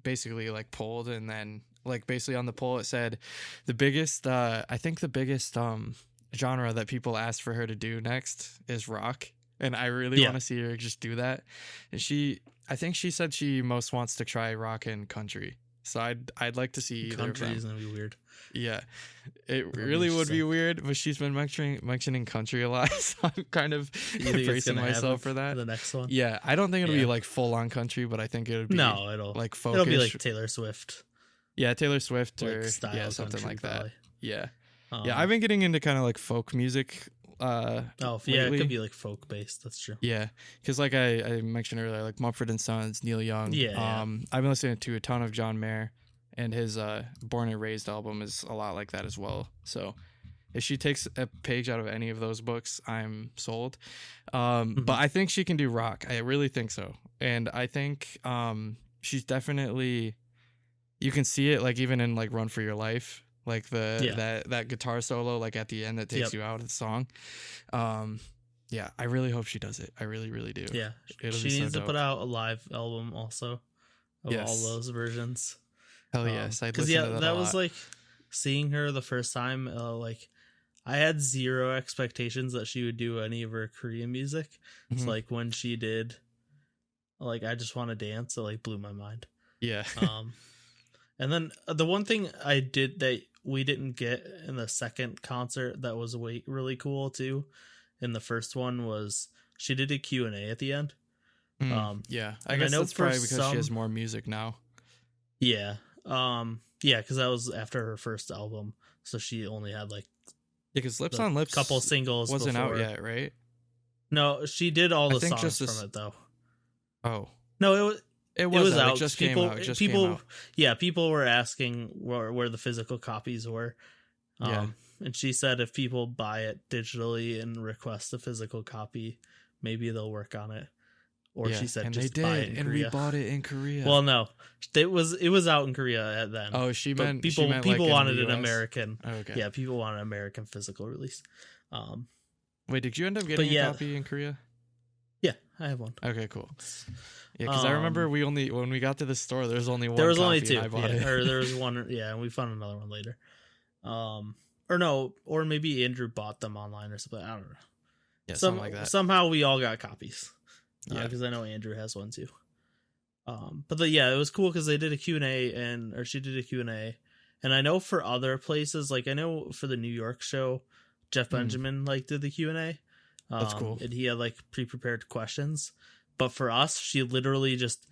[SPEAKER 1] basically like polled, and then like basically on the poll it said the biggest I think the biggest genre that people asked for her to do next is rock. And I really want to see her just do that. And I think she said she most wants to try rock and country. So I'd like to see either
[SPEAKER 2] country
[SPEAKER 1] of them.
[SPEAKER 2] is gonna be weird.
[SPEAKER 1] Yeah, it really would be weird. But she's been mentioning country a lot, so I'm kind of bracing myself for that.
[SPEAKER 2] The next one.
[SPEAKER 1] Yeah, I don't think it'll be like full on country, but I think it would be
[SPEAKER 2] it'll
[SPEAKER 1] like folk.
[SPEAKER 2] It'll be like Taylor Swift.
[SPEAKER 1] Yeah, Taylor Swift
[SPEAKER 2] like
[SPEAKER 1] or something
[SPEAKER 2] country,
[SPEAKER 1] like
[SPEAKER 2] probably.
[SPEAKER 1] that. Yeah, yeah. I've been getting into kind of like folk music.
[SPEAKER 2] Lately. It could be like folk based. That's true.
[SPEAKER 1] Yeah, because like I mentioned earlier, like Mumford and Sons, Neil Young. I've been listening to a ton of John Mayer, and his Born and Raised album is a lot like that as well. So if she takes a page out of any of those books, I'm sold. But I think she can do rock. I really think so, and I think she's definitely. You can see it like even in like Run for Your Life. Like that guitar solo like at the end that takes you out of the song. Yeah, I really hope she does it. I really, really do.
[SPEAKER 2] Yeah,
[SPEAKER 1] she
[SPEAKER 2] needs to put out a live album also of all those versions.
[SPEAKER 1] Hell yes,
[SPEAKER 2] because that was like seeing her the first time. Like I had zero expectations that she would do any of her Korean music. It's like when she did, like I Just Want to Dance, it like blew my mind.
[SPEAKER 1] Yeah.
[SPEAKER 2] And then the one thing I did that we didn't get in the second concert that was really cool too in the first one was she did a Q&A at the end.
[SPEAKER 1] Yeah, I guess that's probably because she has more music now.
[SPEAKER 2] Yeah. Because that was after her first album, so she only had like
[SPEAKER 1] because Lips on Lips
[SPEAKER 2] couple singles
[SPEAKER 1] wasn't
[SPEAKER 2] before.
[SPEAKER 1] out yet, right?
[SPEAKER 2] No, she did all the songs from it though.
[SPEAKER 1] Oh
[SPEAKER 2] no, it was out.
[SPEAKER 1] It just came out. Came out.
[SPEAKER 2] Yeah, people were asking where the physical copies were. And she said if people buy it digitally and request a physical copy, maybe they'll work on it. Or she said
[SPEAKER 1] and
[SPEAKER 2] just
[SPEAKER 1] they
[SPEAKER 2] buy
[SPEAKER 1] did,
[SPEAKER 2] it in
[SPEAKER 1] and
[SPEAKER 2] Korea.
[SPEAKER 1] We bought it in Korea.
[SPEAKER 2] Well, no, it was out in Korea then.
[SPEAKER 1] Oh, people
[SPEAKER 2] like wanted an American.
[SPEAKER 1] Oh, okay.
[SPEAKER 2] Yeah, people wanted an American physical release.
[SPEAKER 1] Wait, did you end up getting a copy in Korea?
[SPEAKER 2] Yeah, I have one.
[SPEAKER 1] Okay, cool. Yeah, because I remember when we got to the store, there was only one.
[SPEAKER 2] There was
[SPEAKER 1] copy
[SPEAKER 2] only two.
[SPEAKER 1] And I bought it.
[SPEAKER 2] Or there was one. Yeah, and we found another one later. Or no, or maybe Andrew bought them online or something. I don't know.
[SPEAKER 1] Yeah, something like that.
[SPEAKER 2] Somehow we all got copies.
[SPEAKER 1] Yeah,
[SPEAKER 2] because I know Andrew has one too. But it was cool because they did a Q&A or she did a Q&A, and I know for other places, like I know for the New York show, Jeff Benjamin like did the Q&A.
[SPEAKER 1] That's cool.
[SPEAKER 2] And he had like pre-prepared questions. But for us, she literally just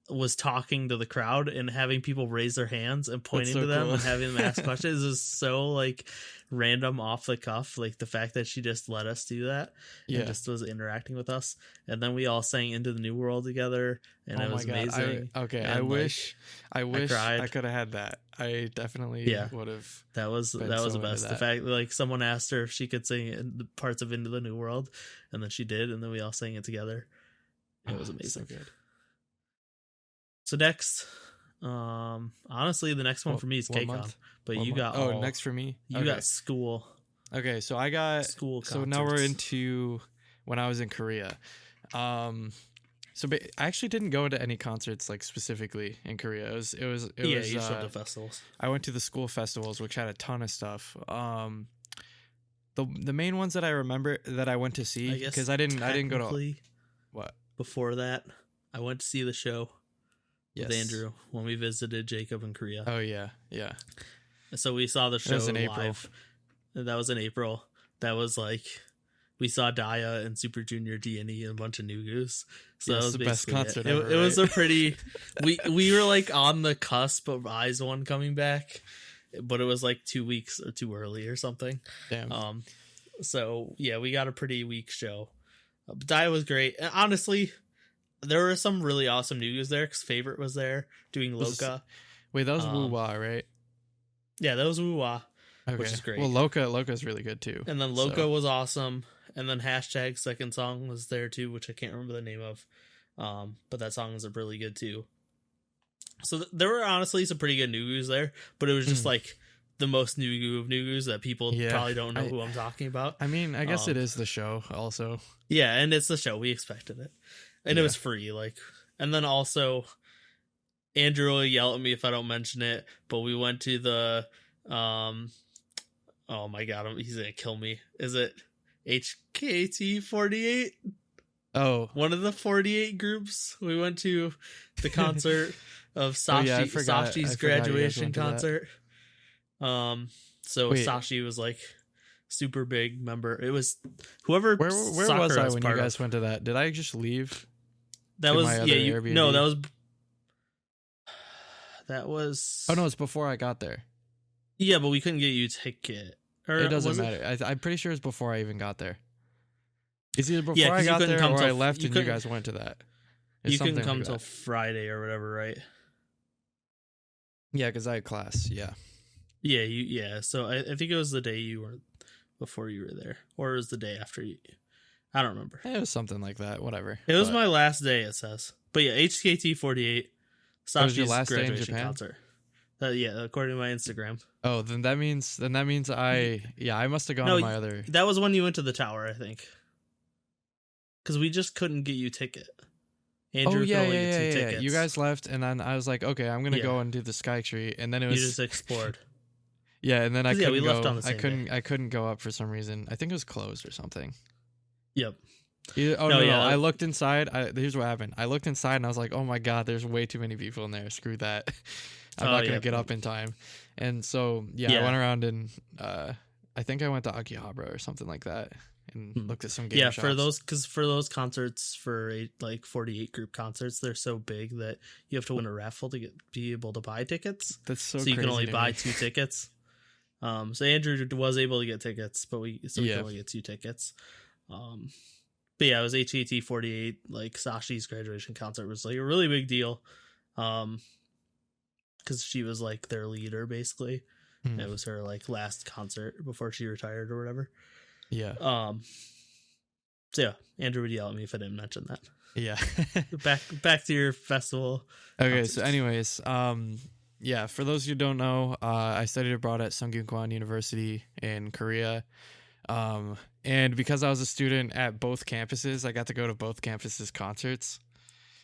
[SPEAKER 2] was talking to the crowd and having people raise their hands and pointing to them and having them ask questions. Is so like random off the cuff. Like the fact that she just let us do that and just was interacting with us. And then we all sang Into the New World together, and it was amazing.
[SPEAKER 1] I wish I could have had that. I definitely would have.
[SPEAKER 2] That was the best. The fact that like someone asked her if she could sing the parts of Into the New World, and then she did, and then we all sang it together. It was amazing.
[SPEAKER 1] So good.
[SPEAKER 2] So next, honestly, the next one for me is KCON. But you got
[SPEAKER 1] next for me.
[SPEAKER 2] You got school.
[SPEAKER 1] Okay, so I got
[SPEAKER 2] school.
[SPEAKER 1] So now we're into when I was in Korea. I actually didn't go to any concerts like specifically in Korea. It was
[SPEAKER 2] you went to festivals.
[SPEAKER 1] I went to the school festivals, which had a ton of stuff. The main ones that I remember that I went to see because I didn't go to what
[SPEAKER 2] before that. I went to see the show with Andrew when we visited Jacob in Korea.
[SPEAKER 1] Oh yeah.
[SPEAKER 2] So we saw the show live. That was in April. that was like we saw Daya and Super Junior D&E and a bunch of Nugus. So that was
[SPEAKER 1] the best concert
[SPEAKER 2] it.
[SPEAKER 1] ever,
[SPEAKER 2] It was
[SPEAKER 1] right?
[SPEAKER 2] a pretty we were like on the cusp of Eyes One coming back, but it was like 2 weeks or too early or something.
[SPEAKER 1] Damn.
[SPEAKER 2] So yeah, we got a pretty weak show. But Daya was great. And honestly, there were some really awesome Nugus there because Favorite was there doing Loka.
[SPEAKER 1] Wait, that was Woo Wah, right?
[SPEAKER 2] Yeah, that was Woo Wah,
[SPEAKER 1] Okay.
[SPEAKER 2] which is great.
[SPEAKER 1] Well, Loka's really good too.
[SPEAKER 2] And then Loka was awesome. And then hashtag second song was there too, which I can't remember the name of. But that song is really good too. So there were honestly some pretty good Nugus there, but it was just like the most Nugu of Nugus that people probably don't know who I'm talking about.
[SPEAKER 1] I mean, I guess it is the show also.
[SPEAKER 2] Yeah, and it's the show. We expected it. And it was free, like, and then also Andrew will yell at me if I don't mention it, but we went to the oh my god, he's gonna kill me. Is it HKT48?
[SPEAKER 1] Oh,
[SPEAKER 2] one of the 48 groups. We went to the concert of Sashi's graduation concert. So Sashi was like super big member. It was whoever.
[SPEAKER 1] Where was I when you guys went to that? Did I just leave?
[SPEAKER 2] That was Airbnb? No, that was.
[SPEAKER 1] Oh no, it's before I got there.
[SPEAKER 2] Yeah, but we couldn't get you a ticket. Or
[SPEAKER 1] it doesn't matter. I'm pretty sure it's before I even got there. It's either before I got there or I left and you guys went to that.
[SPEAKER 2] You couldn't come till Friday or whatever, right?
[SPEAKER 1] Yeah, because I had class. Yeah.
[SPEAKER 2] Yeah. So I think it was the day you were before you were there, or it was the day after you. I don't remember.
[SPEAKER 1] It was something like that. Whatever.
[SPEAKER 2] It was my last day. It says, but yeah, HKT48.
[SPEAKER 1] Sashi's your last day in Japan?
[SPEAKER 2] Concert. Yeah, according to my Instagram.
[SPEAKER 1] Oh, then that means I must have gone to my other.
[SPEAKER 2] That was when you went to the tower, I think. Because we just couldn't get you a ticket. Andrew could only get 2 tickets.
[SPEAKER 1] You guys left, and then I was like, okay, I'm gonna go and do the Sky Tree, and then it was
[SPEAKER 2] you just explored.
[SPEAKER 1] Yeah, and then I couldn't
[SPEAKER 2] we
[SPEAKER 1] go.
[SPEAKER 2] Left on the same day.
[SPEAKER 1] I couldn't go up for some reason. I think it was closed or something.
[SPEAKER 2] Yep.
[SPEAKER 1] No. I looked inside. Here's what happened. I looked inside and I was like, oh my god, there's way too many people in there. Screw that. I'm not gonna get up in time. And so I went around and I think I went to Akihabara or something like that and looked at some game shops.
[SPEAKER 2] For those concerts, for 48 group concerts, they're so big that you have to win a raffle to be able to buy tickets.
[SPEAKER 1] That's so
[SPEAKER 2] you can only buy 2 tickets. So Andrew was able to get tickets, but we can only get 2 tickets. But yeah, it was HKT48. Like Sashi's graduation concert was like a really big deal, because she was like their leader basically. It was her like last concert before she retired or whatever.
[SPEAKER 1] Yeah.
[SPEAKER 2] So yeah, Andrew would yell at me if I didn't mention that.
[SPEAKER 1] Yeah.
[SPEAKER 2] back to your festival.
[SPEAKER 1] Okay.
[SPEAKER 2] concerts.
[SPEAKER 1] So anyways, yeah, for those who don't know, I studied abroad at Sungkyunkwan University in Korea. And because I was a student at both campuses, I got to go to both campuses' concerts,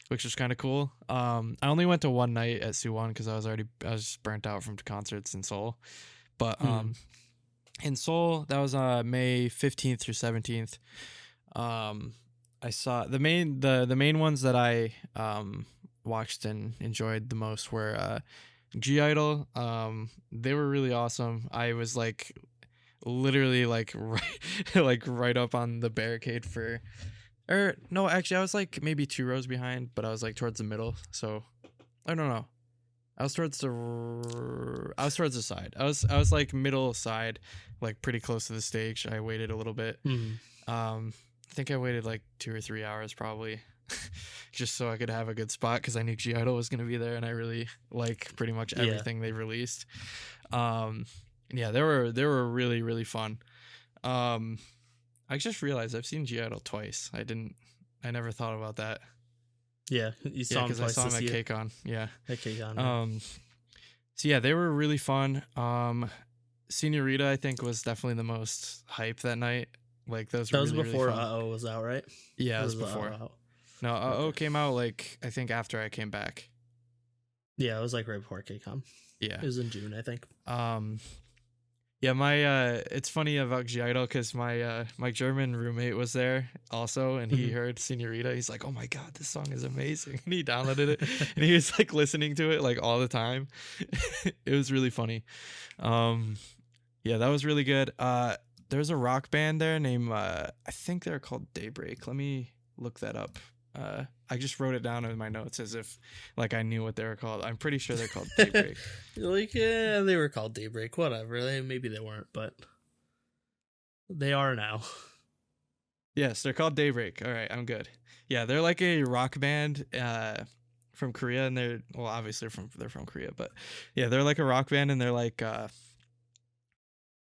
[SPEAKER 1] which was kind of cool. I only went to one night at Suwon because I was burnt out from concerts in Seoul. But in Seoul, that was May 15th through 17th. I saw the main ones that I watched and enjoyed the most were i-dle. They were really awesome. I was like literally right up on the barricade no, actually I was like maybe 2 rows behind, but I was like towards the middle. So I don't know. I was towards the side. I was like middle side, like pretty close to the stage. I waited a little bit. I think I waited like 2 or 3 hours probably, just so I could have a good spot because I knew i-dle was gonna be there, and I really like pretty much everything they released. Yeah, they were really, really fun. I just realized I've seen i-dle twice. I never thought about that.
[SPEAKER 2] Yeah, you saw him twice.
[SPEAKER 1] I saw him at KCON. Yeah.
[SPEAKER 2] At KCON.
[SPEAKER 1] So yeah, they were really fun. Senorita, I think, was definitely the most hype that night. Like that was really,
[SPEAKER 2] before
[SPEAKER 1] really fun.
[SPEAKER 2] was out, right?
[SPEAKER 1] Yeah, it was before. No,
[SPEAKER 2] okay.
[SPEAKER 1] Came out like I think after I came back.
[SPEAKER 2] Yeah, it was like right before KCON.
[SPEAKER 1] Yeah,
[SPEAKER 2] it was in June, I think.
[SPEAKER 1] Yeah, it's funny about i-dle because my German roommate was there also, and he heard Senorita. He's like, "Oh my god, this song is amazing!" And he downloaded it, and he was like listening to it like all the time. It was really funny. Yeah, that was really good. there's a rock band there named I think they're called Daybreak. Let me look that up. I just wrote it down in my notes as if like I knew what they were called. I'm pretty sure they're called Daybreak.
[SPEAKER 2] Like, yeah, they were called Daybreak. Whatever. Maybe they weren't, but they are now.
[SPEAKER 1] Yes, they're called Daybreak. All right, I'm good. Yeah, they're like a rock band from Korea, and they're obviously they're from Korea, but yeah, they're like a rock band, and they're like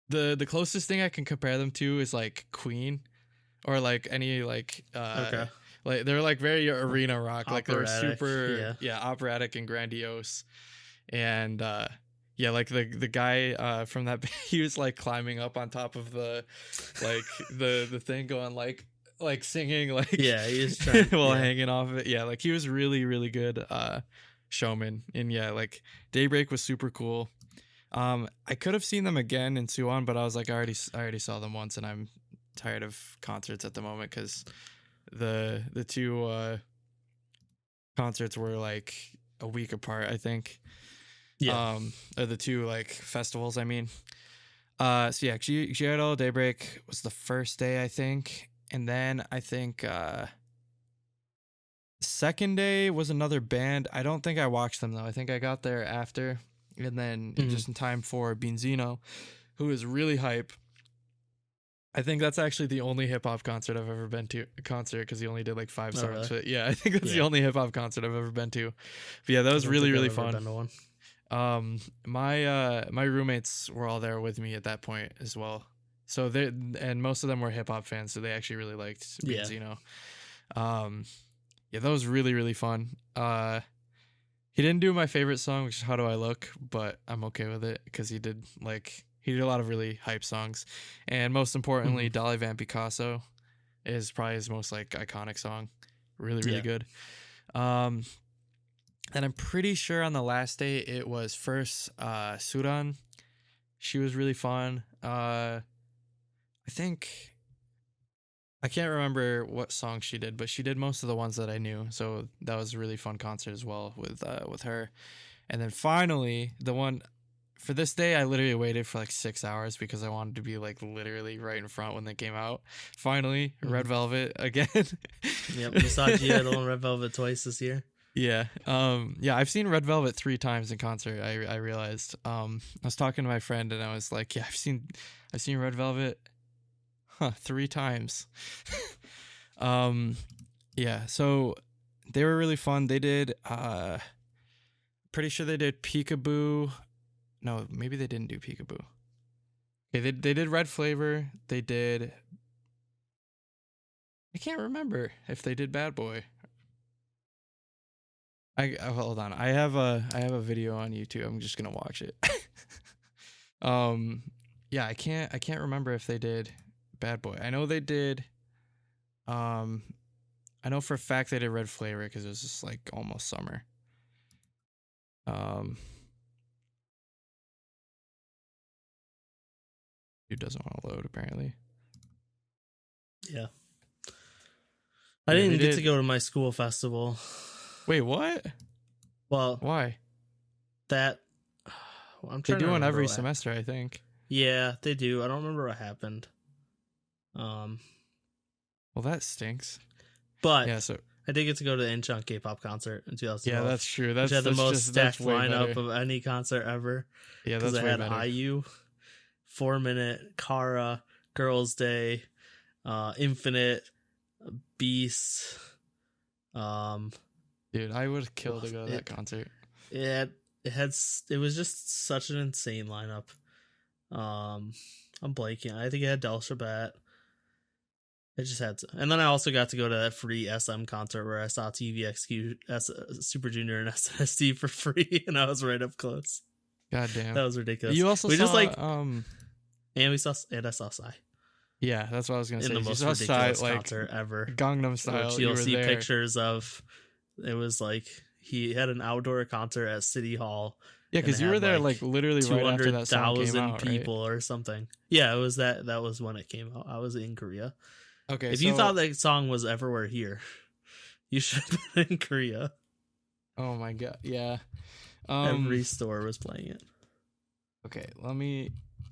[SPEAKER 1] the closest thing I can compare them to is like Queen, or like any like
[SPEAKER 2] Okay.
[SPEAKER 1] like they're like very arena rock, like they're
[SPEAKER 2] Operatic,
[SPEAKER 1] super operatic and grandiose, and yeah, like the guy from that he was like climbing up on top of the like the thing going like singing like
[SPEAKER 2] he was trying
[SPEAKER 1] while hanging off of it. Yeah, like he was really good showman. And yeah, like Daybreak was super cool. I could have seen them again in Suwon, but I was like I already saw them once, and I'm tired of concerts at the moment because the two concerts were like a week apart, I think. Or the two like festivals, I mean. So yeah, i-dle Daybreak was the first day, I think, and then I think second day was another band. I don't think I watched them though. I think I got there after, and then just in time for Benzino, who is really hype. I think that's actually the only hip hop concert I've ever been to. Because he only did like 5 songs.
[SPEAKER 2] Really?
[SPEAKER 1] But yeah, I think that's the only hip hop concert I've ever been to. But yeah, that was really fun. My roommates were all there with me at that point as well. So and most of them were hip hop fans, so they actually really liked Benzino. Yeah, that was really fun. He didn't do my favorite song, which is How Do I Look, but I'm okay with it because he did a lot of really hype songs. And most importantly, Dolly Van Picasso is probably his most like iconic song. Really good. And I'm pretty sure on the last day it was first Suran. She was really fun. I think I can't remember what song she did, but she did most of the ones that I knew. So that was a really fun concert as well with her. And then finally, the one for this day, I literally waited for like 6 hours because I wanted to be like literally right in front when they came out. Finally, Red Velvet again.
[SPEAKER 2] Yep, we saw i-dle and Red Velvet twice this year.
[SPEAKER 1] Yeah. I've seen Red Velvet 3 times in concert. I realized. I was talking to my friend and I was like, yeah, I've seen Red Velvet 3 times. Yeah, so they were really fun. They did pretty sure they did Peekaboo. No, maybe they didn't do Peekaboo. Okay, they did Red Flavor. They did I can't remember if they did Bad Boy. Hold on. I have a video on YouTube. I'm just gonna watch it. Yeah, I can't remember if they did Bad Boy. I know they did. I know for a fact they did Red Flavor because it was just like almost summer. Dude doesn't want to load apparently.
[SPEAKER 2] Yeah. I didn't get to go to my school festival.
[SPEAKER 1] Wait, what?
[SPEAKER 2] Well,
[SPEAKER 1] why?
[SPEAKER 2] That I'm trying.
[SPEAKER 1] They do one every semester, I think.
[SPEAKER 2] Yeah, they do. I don't remember what happened.
[SPEAKER 1] Well, that stinks.
[SPEAKER 2] But
[SPEAKER 1] yeah, so
[SPEAKER 2] I did get to go to the Incheon K-pop concert in 2012.
[SPEAKER 1] Yeah, that's true.
[SPEAKER 2] Which had the most stacked lineup of any concert ever.
[SPEAKER 1] Yeah, that's way better.
[SPEAKER 2] Because I had IU, 4 Minute, Kara, Girls' Day, Infinite, Beast.
[SPEAKER 1] Dude, I would kill to go to that concert.
[SPEAKER 2] Yeah, it was just such an insane lineup. I'm blanking. I think it had Del Shabbat. It just had to. And then I also got to go to that free SM concert where I saw TVXQ, Super Junior, and SNSD for free, and I was right up close.
[SPEAKER 1] God damn,
[SPEAKER 2] that was ridiculous.
[SPEAKER 1] You also saw
[SPEAKER 2] and I saw Psy.
[SPEAKER 1] Yeah, that's what I was gonna say.
[SPEAKER 2] In the most ridiculous concert ever,
[SPEAKER 1] Gangnam Style.
[SPEAKER 2] Which you'll see pictures of. It was like he had an outdoor concert at City Hall.
[SPEAKER 1] Yeah, because you were there like literally right after that song came out,
[SPEAKER 2] people or something. Yeah, it was that. That was when it came out. I was in Korea.
[SPEAKER 1] Okay,
[SPEAKER 2] if you thought that song was everywhere here, you should have been in Korea.
[SPEAKER 1] Oh my god, yeah.
[SPEAKER 2] Every store was playing it.
[SPEAKER 1] Okay,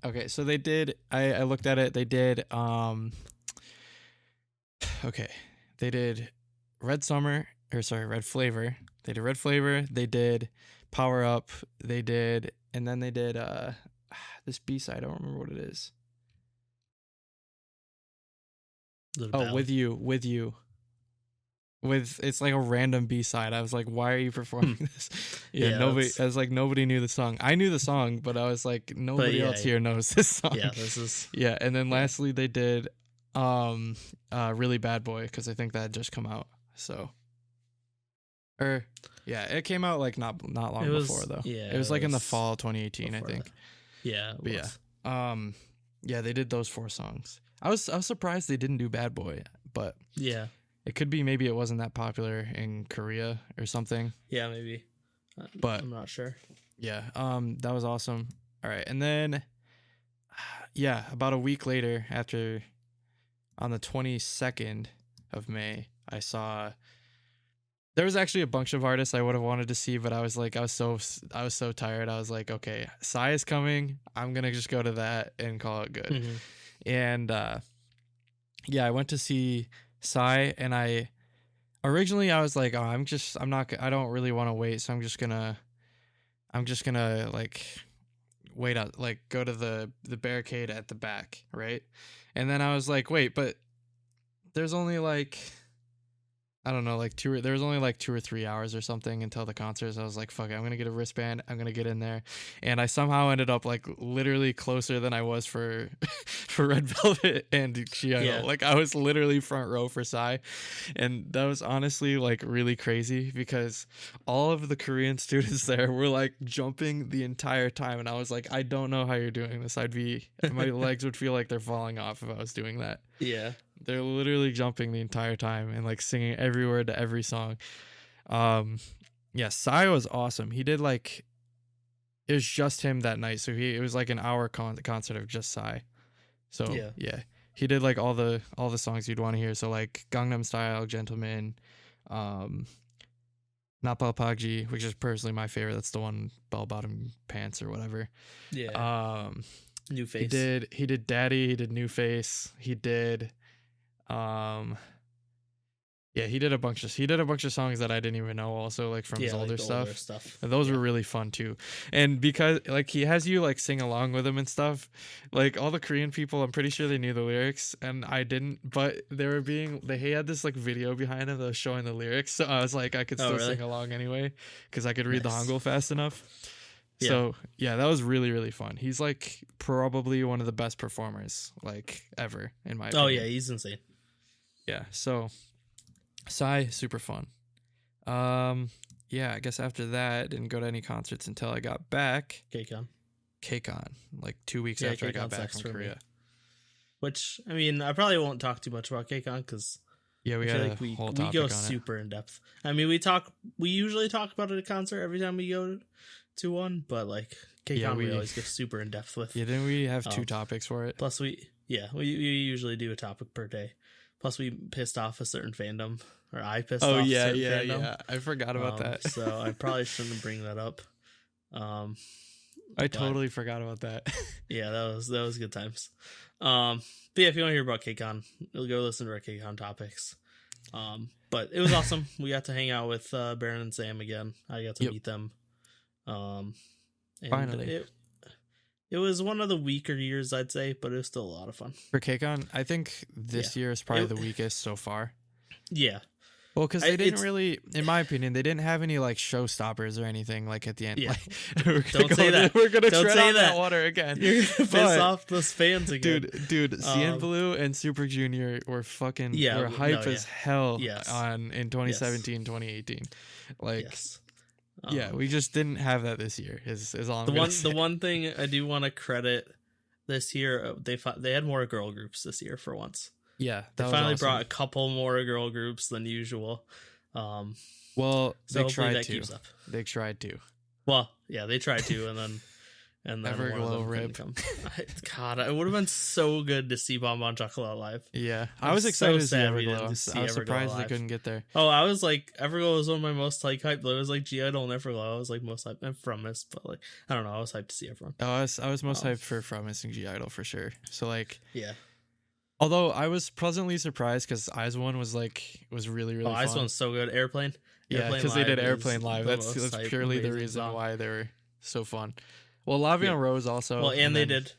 [SPEAKER 1] Okay, so they did. I looked at it. They did. Okay, they did Red Summer, or sorry, Red Flavor. They did Red Flavor. They did Power Up. They did, and then they did this B-side. I don't remember what it is. Oh, With You. It's like a random B-side. I was like, why are you performing this? Nobody. I was like, nobody knew the song. I knew the song, but I was like, nobody else here knows this song.
[SPEAKER 2] Yeah, this is.
[SPEAKER 1] Yeah, and then lastly they did Really Bad Boy, because I think that had just come out. So, it came out like not long before though. Yeah, it was like in the fall of 2018, I think.
[SPEAKER 2] That. Yeah,
[SPEAKER 1] yeah, they did those 4 songs. I was surprised they didn't do Bad Boy, but
[SPEAKER 2] yeah,
[SPEAKER 1] it could be maybe it wasn't that popular in Korea or something.
[SPEAKER 2] Yeah, maybe.
[SPEAKER 1] But
[SPEAKER 2] I'm not sure.
[SPEAKER 1] Yeah, that was awesome. All right, and then about a week later, after on the 22nd of May, I saw there was actually a bunch of artists I would have wanted to see, but I was so tired. I was like, okay, Psy is coming. I'm gonna just go to that and call it good.
[SPEAKER 2] Mm-hmm.
[SPEAKER 1] And I went to see Psy, and I was like, oh, I don't really want to wait, so I'm just gonna like wait out, like go to the barricade at the back, right? And then I was like, wait, but there's only like, I don't know, there was only like 2 or 3 hours or something until the concert. So I was like, fuck it, I'm gonna get a wristband, I'm gonna get in there. And I somehow ended up like literally closer than I was for Red Velvet and i-dle.
[SPEAKER 2] Yeah.
[SPEAKER 1] Like I was literally front row for Psy, and that was honestly like really crazy because all of the Korean students there were like jumping the entire time, and I was like, I don't know how you're doing this. My legs would feel like they're falling off if I was doing that.
[SPEAKER 2] Yeah.
[SPEAKER 1] They're literally jumping the entire time and like singing every word to every song. Psy was awesome. He did it was just him that night, so it was like an hour concert of just Psy. So yeah, he did like all the songs you'd want to hear. So like Gangnam Style, Gentleman, Napal Pagji, which is personally my favorite. That's the one, bell bottom pants or whatever.
[SPEAKER 2] Yeah. New Face.
[SPEAKER 1] He did Daddy. He did New Face. He did. He did a bunch of songs that I didn't even know, also like from his older stuff. And those were really fun too. And because like he has you like sing along with him and stuff, like all the Korean people, I'm pretty sure they knew the lyrics and I didn't, but he had this like video behind him that was showing the lyrics, so I was like, I could still sing along anyway because I could read the Hangul fast enough. Yeah. So that was really, really fun. He's like probably one of the best performers like ever in my opinion.
[SPEAKER 2] Oh yeah, he's insane.
[SPEAKER 1] Yeah, so Psy, super fun. I guess after that, didn't go to any concerts until I got back. KCON, like 2 weeks after I got back from Korea.
[SPEAKER 2] Me. Which, I mean, I probably won't talk too much about KCON because
[SPEAKER 1] we
[SPEAKER 2] go super in depth. I mean, we usually talk about it at a concert every time we go to one, but like KCON we always go super in depth with.
[SPEAKER 1] Yeah, didn't we have 2 topics for it?
[SPEAKER 2] Plus we usually do a topic per day. Plus we pissed off a certain fandom, or I pissed off a certain fandom.
[SPEAKER 1] Yeah. I forgot about that.
[SPEAKER 2] So I probably shouldn't bring that up.
[SPEAKER 1] I totally forgot about that.
[SPEAKER 2] Yeah, that was good times. But yeah, if you want to hear about KCON, you'll go listen to our KCON topics. But it was awesome. We got to hang out with Baron and Sam again. I got to meet them. And
[SPEAKER 1] finally.
[SPEAKER 2] It was one of the weaker years, I'd say, but it was still a lot of fun.
[SPEAKER 1] For KCON, I think this year is probably the weakest so far.
[SPEAKER 2] Yeah.
[SPEAKER 1] Well, because they didn't really, in my opinion, they didn't have any like showstoppers or anything like at the end.
[SPEAKER 2] Yeah.
[SPEAKER 1] Like, we're gonna tread on that water again.
[SPEAKER 2] You're gonna piss off those fans again.
[SPEAKER 1] Dude, CN Blue and Super Junior were fucking were hype as hell in 2017, 2018. Like. Yes. We just didn't have that this year. Is all I'm gonna say.
[SPEAKER 2] The one thing I do want to credit this year, they had more girl groups this year for once.
[SPEAKER 1] Yeah,
[SPEAKER 2] they finally brought a couple more girl groups than usual.
[SPEAKER 1] Well, they tried to. They tried to.
[SPEAKER 2] Well, yeah, they tried to, and And then
[SPEAKER 1] Everglow rip.
[SPEAKER 2] God, it would have been so good to see Bon Bon Chocolate live.
[SPEAKER 1] Yeah, I was excited to see Everglow. I was
[SPEAKER 2] Everglow
[SPEAKER 1] surprised
[SPEAKER 2] live.
[SPEAKER 1] they couldn't get there.
[SPEAKER 2] Oh, I was like, Everglow was one of my most hyped. It was like i-dle and Everglow. I was like most hyped. I'm from this, but like I don't know. I was hyped to see everyone.
[SPEAKER 1] Oh, I was most hyped for From Missing i-dle for sure. So like,
[SPEAKER 2] yeah.
[SPEAKER 1] Although I was pleasantly surprised because Eyes1 was really fun.
[SPEAKER 2] Eyes1's so good. Airplane.
[SPEAKER 1] Yeah, because they did Airplane live. That's purely the reason why they were so fun. Well, Lavion Rose also.
[SPEAKER 2] Well, and they did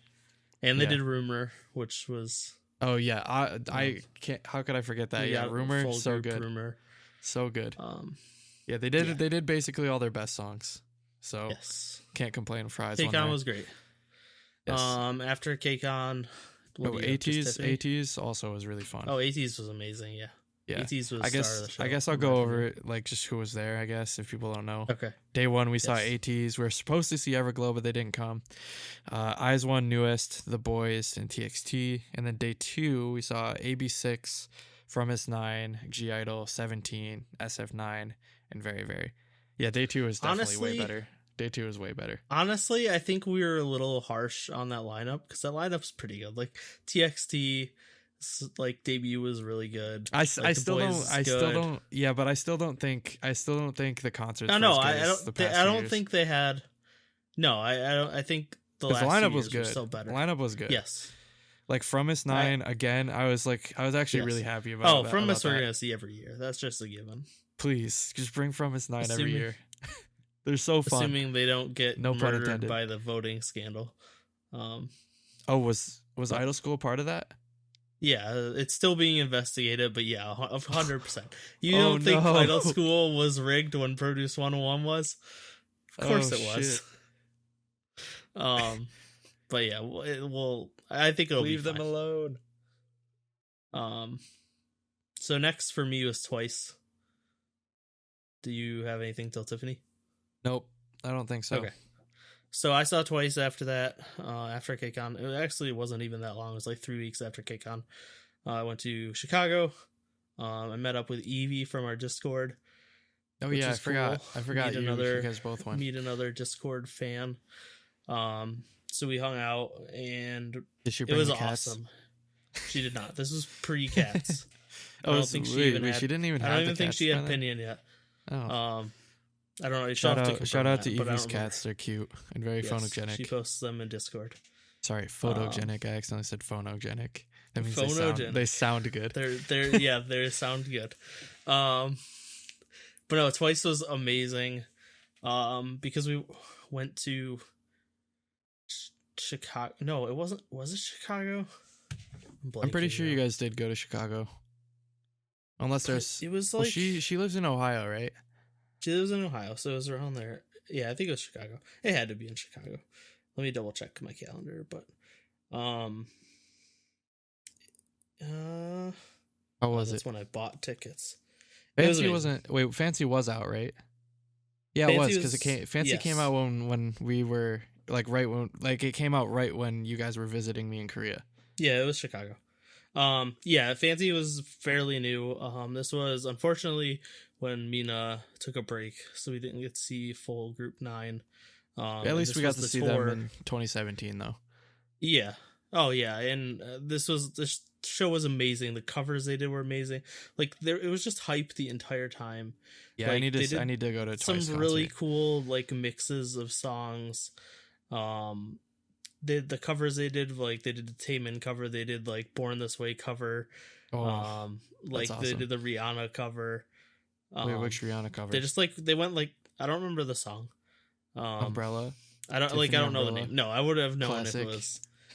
[SPEAKER 2] Rumor, which was.
[SPEAKER 1] Oh yeah, I can't. How could I forget that? Yeah, Rumor, so good.
[SPEAKER 2] Rumor,
[SPEAKER 1] so good. Yeah, they did. Yeah. They did basically all their best songs. So can't complain. Fries.
[SPEAKER 2] KCON was great. Yes. After KCON.
[SPEAKER 1] ATEEZ also was really fun.
[SPEAKER 2] Oh, ATEEZ was amazing. Yeah.
[SPEAKER 1] Yeah,
[SPEAKER 2] ATEEZ was
[SPEAKER 1] I guess I'll go over like just who was there. I guess if people don't know.
[SPEAKER 2] Okay.
[SPEAKER 1] Day one we saw ATEEZ. We were supposed to see Everglow, but they didn't come. Eyes1, Newest, The Boys, and TXT. And then day two we saw AB6, From S9, i-dle, 17, SF9, and Very Very. Yeah, day two was definitely way better. Day two was way better.
[SPEAKER 2] Honestly, I think we were a little harsh on that lineup because that lineup's pretty good. Like TXT. Like debut was really good.
[SPEAKER 1] I still don't. Yeah, but I still don't think the concerts.
[SPEAKER 2] I don't think they had. No, I don't. I think the lineup was good. Still better.
[SPEAKER 1] The lineup was good.
[SPEAKER 2] Yes.
[SPEAKER 1] Like From S9 again. I was actually really happy about.
[SPEAKER 2] Oh, From S we're gonna see every year. That's just a given.
[SPEAKER 1] Please, just bring From S9 every year. They're so fun.
[SPEAKER 2] Assuming they don't get murdered by the voting scandal.
[SPEAKER 1] Was i-dle School part of that?
[SPEAKER 2] Yeah, it's still being investigated, but yeah, 100%. You don't think i-dle School was rigged when Produce 101 was? Of course it was. But yeah, I think it'll
[SPEAKER 1] leave them alone.
[SPEAKER 2] So next for me was Twice. Do you have anything till Tiffany?
[SPEAKER 1] Nope, I don't think so.
[SPEAKER 2] Okay. So I saw Twice after that, after KCON. It actually wasn't even that long. It was like 3 weeks after KCON. I went to Chicago. I met up with Evie from our Discord.
[SPEAKER 1] Oh yeah, I forgot. Cool. I forgot you guys both went.
[SPEAKER 2] Meet another Discord fan. So we hung out, and it was awesome. She did not. This was pre-cats.
[SPEAKER 1] I don't think she even had. She didn't even.
[SPEAKER 2] I don't even think she had opinion yet.
[SPEAKER 1] Oh.
[SPEAKER 2] I don't know.
[SPEAKER 1] Shout out to Evie's cats. They're cute and very photogenic.
[SPEAKER 2] She posts them in Discord.
[SPEAKER 1] Sorry, photogenic. I accidentally said phonogenic. That means they sound good.
[SPEAKER 2] They sound good. But no, Twice was amazing. Because we went to Chicago. No, it wasn't. Was it Chicago?
[SPEAKER 1] I'm pretty sure you guys did go to Chicago. Unless there's.
[SPEAKER 2] It was like
[SPEAKER 1] she lives in Ohio, right?
[SPEAKER 2] She lives in Ohio, so it was around there. Yeah, I think it was Chicago. It had to be in Chicago. Let me double check my calendar, but
[SPEAKER 1] how was
[SPEAKER 2] that's
[SPEAKER 1] it?
[SPEAKER 2] when I bought tickets.
[SPEAKER 1] Fancy wasn't. Wait, Fancy was out, right? Yeah, it was because it came. Fancy came out when we were it came out right when you guys were visiting me in Korea.
[SPEAKER 2] Yeah, it was Chicago. Yeah, Fancy was fairly new. This was unfortunately when Mina took a break, so we didn't get to see full Group 9.
[SPEAKER 1] At least we got to see them in 2017, though.
[SPEAKER 2] Yeah. Oh, yeah. And this show was amazing. The covers they did were amazing. Like it was just hype the entire time.
[SPEAKER 1] Yeah, I need to go to Twice
[SPEAKER 2] some really cool like mixes of songs. The covers they did, like they did the Taemin cover, they did like Born This Way cover. Like awesome. They did the Rihanna cover.
[SPEAKER 1] Wait, which Rihanna cover?
[SPEAKER 2] They just they went I don't remember the song.
[SPEAKER 1] Umbrella.
[SPEAKER 2] I don't
[SPEAKER 1] Tiffany
[SPEAKER 2] I don't
[SPEAKER 1] Umbrella.
[SPEAKER 2] know the name. No, I would have known
[SPEAKER 1] Classic.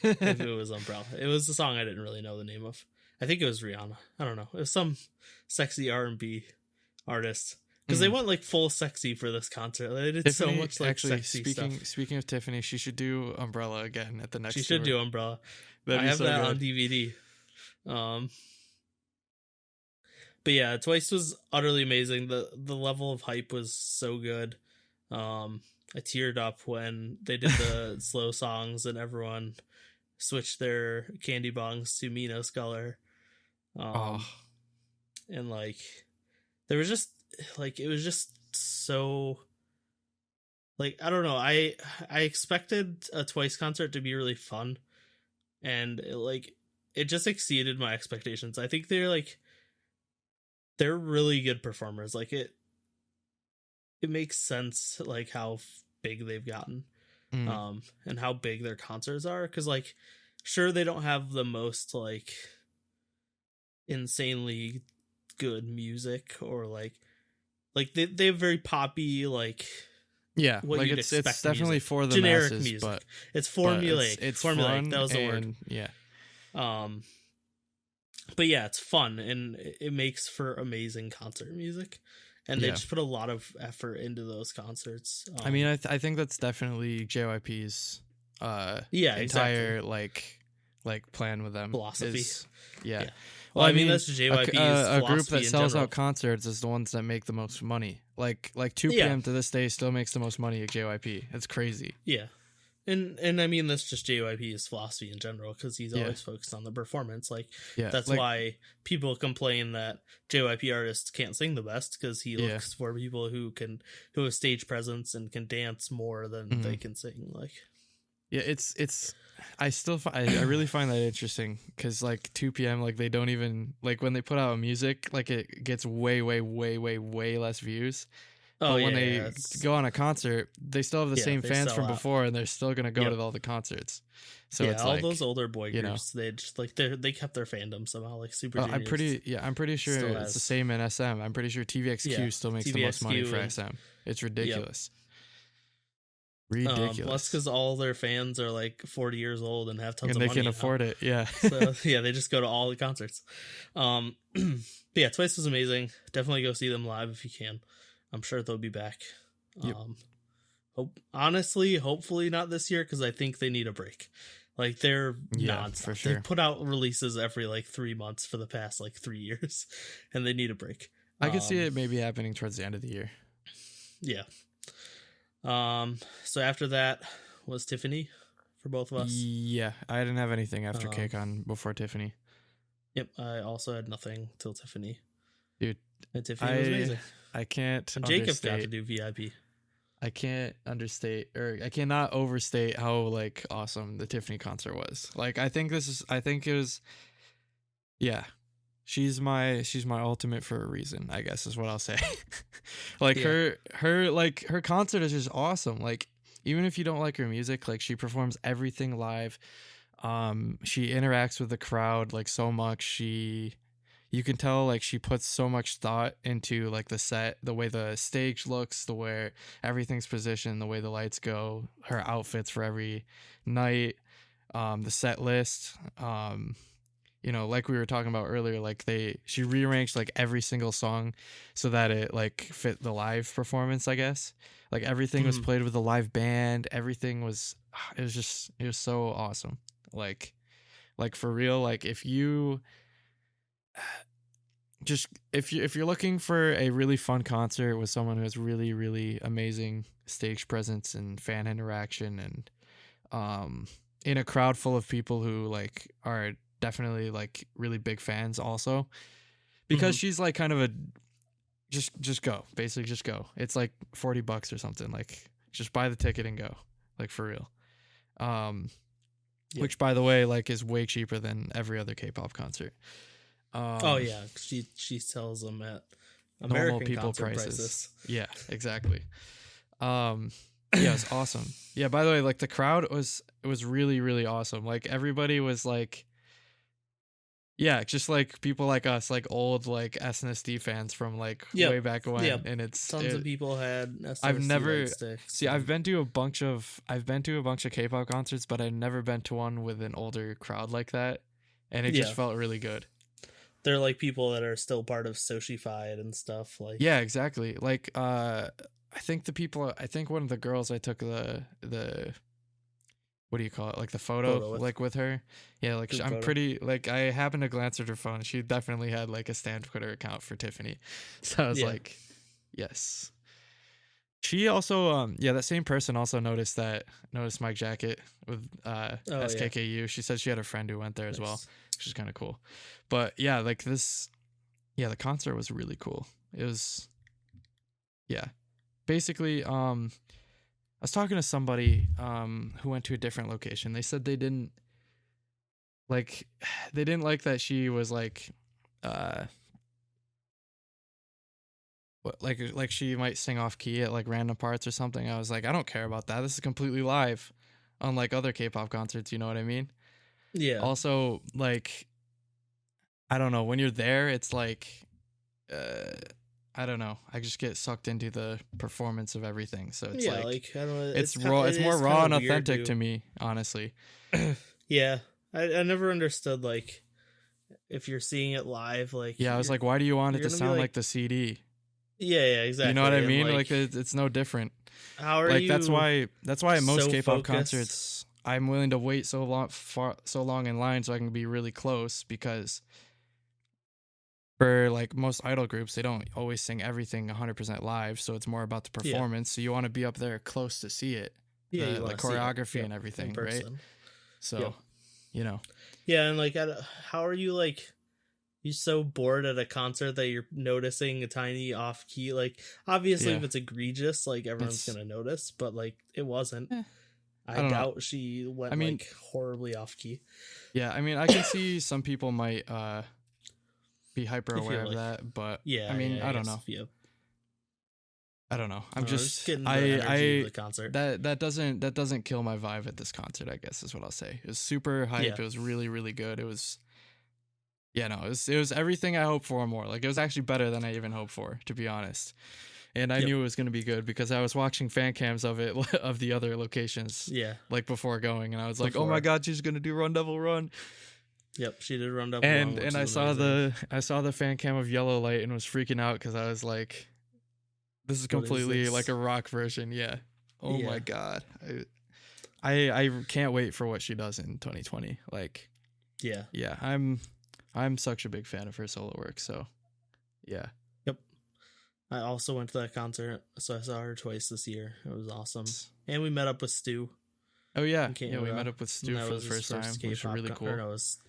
[SPEAKER 2] if it was Umbrella. It was the song I didn't really know the name of. I think it was Rihanna. I don't know. It was some sexy R&B artist. Because they went full sexy for this concert. They did
[SPEAKER 1] Tiffany,
[SPEAKER 2] so much sexy stuff.
[SPEAKER 1] Speaking of Tiffany, she should do Umbrella again at the next.
[SPEAKER 2] She should do Umbrella. I have that on DVD. But yeah, Twice was utterly amazing. The level of hype was so good. I teared up when they did the slow songs and everyone switched their candy bongs to Mina's color. And there was just it was just so like, I don't know, I expected a Twice concert to be really fun, and it just exceeded my expectations. I think they're really good performers. Like, it makes sense, like, how big they've gotten, and how big their concerts are, because, like, sure, they don't have the most, like, insanely good music, or like they have very poppy, like,
[SPEAKER 1] yeah,
[SPEAKER 2] what
[SPEAKER 1] like
[SPEAKER 2] you'd
[SPEAKER 1] it's
[SPEAKER 2] expect
[SPEAKER 1] definitely
[SPEAKER 2] music.
[SPEAKER 1] for the
[SPEAKER 2] Generic
[SPEAKER 1] masses,
[SPEAKER 2] music.
[SPEAKER 1] but
[SPEAKER 2] It's formulaic.
[SPEAKER 1] It's
[SPEAKER 2] formulaic.
[SPEAKER 1] fun,
[SPEAKER 2] That was the
[SPEAKER 1] and
[SPEAKER 2] word.
[SPEAKER 1] yeah,
[SPEAKER 2] But yeah, it's fun, and it makes for amazing concert music, and they just put a lot of effort into those concerts.
[SPEAKER 1] I mean, I think that's definitely JYP's entire like plan with them,
[SPEAKER 2] philosophy.
[SPEAKER 1] Yeah.
[SPEAKER 2] Well, I mean, that's JYP's
[SPEAKER 1] a group that
[SPEAKER 2] philosophy in
[SPEAKER 1] sells
[SPEAKER 2] general.
[SPEAKER 1] out concerts is the ones that make the most money. Like 2PM to this day still makes the most money at JYP. It's crazy.
[SPEAKER 2] Yeah. And I mean, that's just JYP's philosophy in general, because he's always focused on the performance. Like, that's why people complain that JYP artists can't sing the best, because he looks for people who have stage presence and can dance more than they can sing. Like,
[SPEAKER 1] yeah, it's I really find that interesting, because like 2PM, like they don't even, like when they put out music, like it gets way less views. But when they go on a concert, they still have the same fans from before, and they're still gonna go to all the concerts. So it's
[SPEAKER 2] all
[SPEAKER 1] like,
[SPEAKER 2] those older boy groups, they just like they kept their fandom somehow. Like Super Junior.
[SPEAKER 1] I'm pretty sure it's the same in SM. I'm pretty sure TVXQ still makes the most money for SM. It's ridiculous. Ridiculous.
[SPEAKER 2] Well, that's because all their fans are like 40 years old and have tons of money.
[SPEAKER 1] And they can afford it. Yeah.
[SPEAKER 2] So yeah, they just go to all the concerts. But yeah, Twice was amazing. Definitely go see them live if you can. I'm sure they'll be back.
[SPEAKER 1] Yep.
[SPEAKER 2] Hopefully not this year, because I think they need a break. Like, they're nonstop.
[SPEAKER 1] For sure.
[SPEAKER 2] They put out releases every like 3 months for the past like 3 years, and they need a break.
[SPEAKER 1] I could see it maybe happening towards the end of the year.
[SPEAKER 2] Yeah. So after that was Tiffany for both of us.
[SPEAKER 1] Yeah, I didn't have anything after KCON before Tiffany.
[SPEAKER 2] Yep, I also had nothing till Tiffany.
[SPEAKER 1] Dude,
[SPEAKER 2] and Tiffany was amazing.
[SPEAKER 1] I can't.
[SPEAKER 2] And Jacob got to do VIP.
[SPEAKER 1] I can't understate, or I cannot overstate how like awesome the Tiffany concert was. Like, I think it was. Yeah, she's my ultimate for a reason, I guess is what I'll say. Like, her concert is just awesome. Like, even if you don't like her music, like, she performs everything live. She interacts with the crowd like so much. You can tell like she puts so much thought into like the set, the way the stage looks, the way everything's positioned, the way the lights go, her outfits for every night, the set list. Like we were talking about earlier, like she rearranged like every single song so that it like fit the live performance, I guess. Like, everything was played with a live band. Everything was, it was so awesome. Like for real, like if you're looking for a really fun concert with someone who has really, really amazing stage presence and fan interaction, and in a crowd full of people who like are definitely like really big fans also, because she's like kind of a just go, basically just go. It's like $40 or something. Like, just buy the ticket and go, like, for real. Which, by the way, like, is way cheaper than every other K-pop concert.
[SPEAKER 2] She sells them at American normal people prices.
[SPEAKER 1] Yeah, exactly. Yeah, it's awesome. Yeah, by the way, like, the crowd was really, really awesome. Like, everybody was like, yeah, just like people like us, like old like SNSD fans from like way back when, and
[SPEAKER 2] tons of people had SNSD.
[SPEAKER 1] I've never I've been to a bunch of K-pop concerts, but I've never been to one with an older crowd like that, and it just felt really good.
[SPEAKER 2] They're like people that are still part of Socified and stuff. Like,
[SPEAKER 1] yeah, exactly. Like, I think one of the girls I took the what do you call it? Like the photo with her. Yeah, like I'm pretty, like, I happened to glance at her phone. She definitely had like a Stan Twitter account for Tiffany. So I was like, yes. She also, that same person also noticed my jacket with SKKU. Yeah. She said she had a friend who went there as well, which is kind of cool. But yeah, like the concert was really cool. It was, basically, was talking to somebody who went to a different location. They said they didn't like that she was like like she might sing off key at like random parts or something. I was like, I don't care about that. This is completely live, unlike other K-pop concerts. You know what I mean?
[SPEAKER 2] Yeah.
[SPEAKER 1] Also, like, I don't know. When you're there, it's like, I don't know. I just get sucked into the performance of everything. So it's
[SPEAKER 2] I don't know.
[SPEAKER 1] it's raw. It's more raw and authentic to me, honestly.
[SPEAKER 2] Yeah, I never understood like if you're seeing it live, like
[SPEAKER 1] I was like, why do you want it to sound like the CD?
[SPEAKER 2] Yeah, exactly.
[SPEAKER 1] You know what I mean? Like it's no different.
[SPEAKER 2] How are
[SPEAKER 1] like
[SPEAKER 2] you?
[SPEAKER 1] That's why at most K-pop
[SPEAKER 2] focused?
[SPEAKER 1] concerts, I'm willing to wait so long in line so I can be really close, because for like most idol groups, they don't always sing everything 100% live, so it's more about the performance. So you want to be up there close to see it, the choreography and everything, right? So, you know.
[SPEAKER 2] Yeah, and like, how are you like? You so bored at a concert that you're noticing a tiny off key? Like, obviously, if it's egregious, like everyone's gonna notice, but like it wasn't. I doubt she went like horribly off key.
[SPEAKER 1] Yeah, I mean, I can see some people might be hyper aware of that, but I mean, I don't know. I don't know. I'm just
[SPEAKER 2] getting the energy of the concert.
[SPEAKER 1] That doesn't kill my vibe at this concert, I guess is what I'll say. It was super hype. It was really, really good. It was it was everything I hoped for and more. Like, it was actually better than I even hoped for, to be honest. And I knew it was going to be good because I was watching fan cams of it, of the other locations. Yeah. Like before going, and I was like, oh my God, she's going to do Run Devil Run.
[SPEAKER 2] Yep, she did Run Devil
[SPEAKER 1] Run.
[SPEAKER 2] And
[SPEAKER 1] I saw the fan cam of Yellow Light and was freaking out because I was like, this is completely like a rock version. Yeah. Oh my God. I can't wait for what she does in 2020. Like, yeah, I'm such a big fan of her solo work. So, yeah.
[SPEAKER 2] Yep. I also went to that concert, so I saw her twice this year. It was awesome. And we met up with Stu.
[SPEAKER 1] Oh, yeah. We met up with Stu for the first time, which was really cool.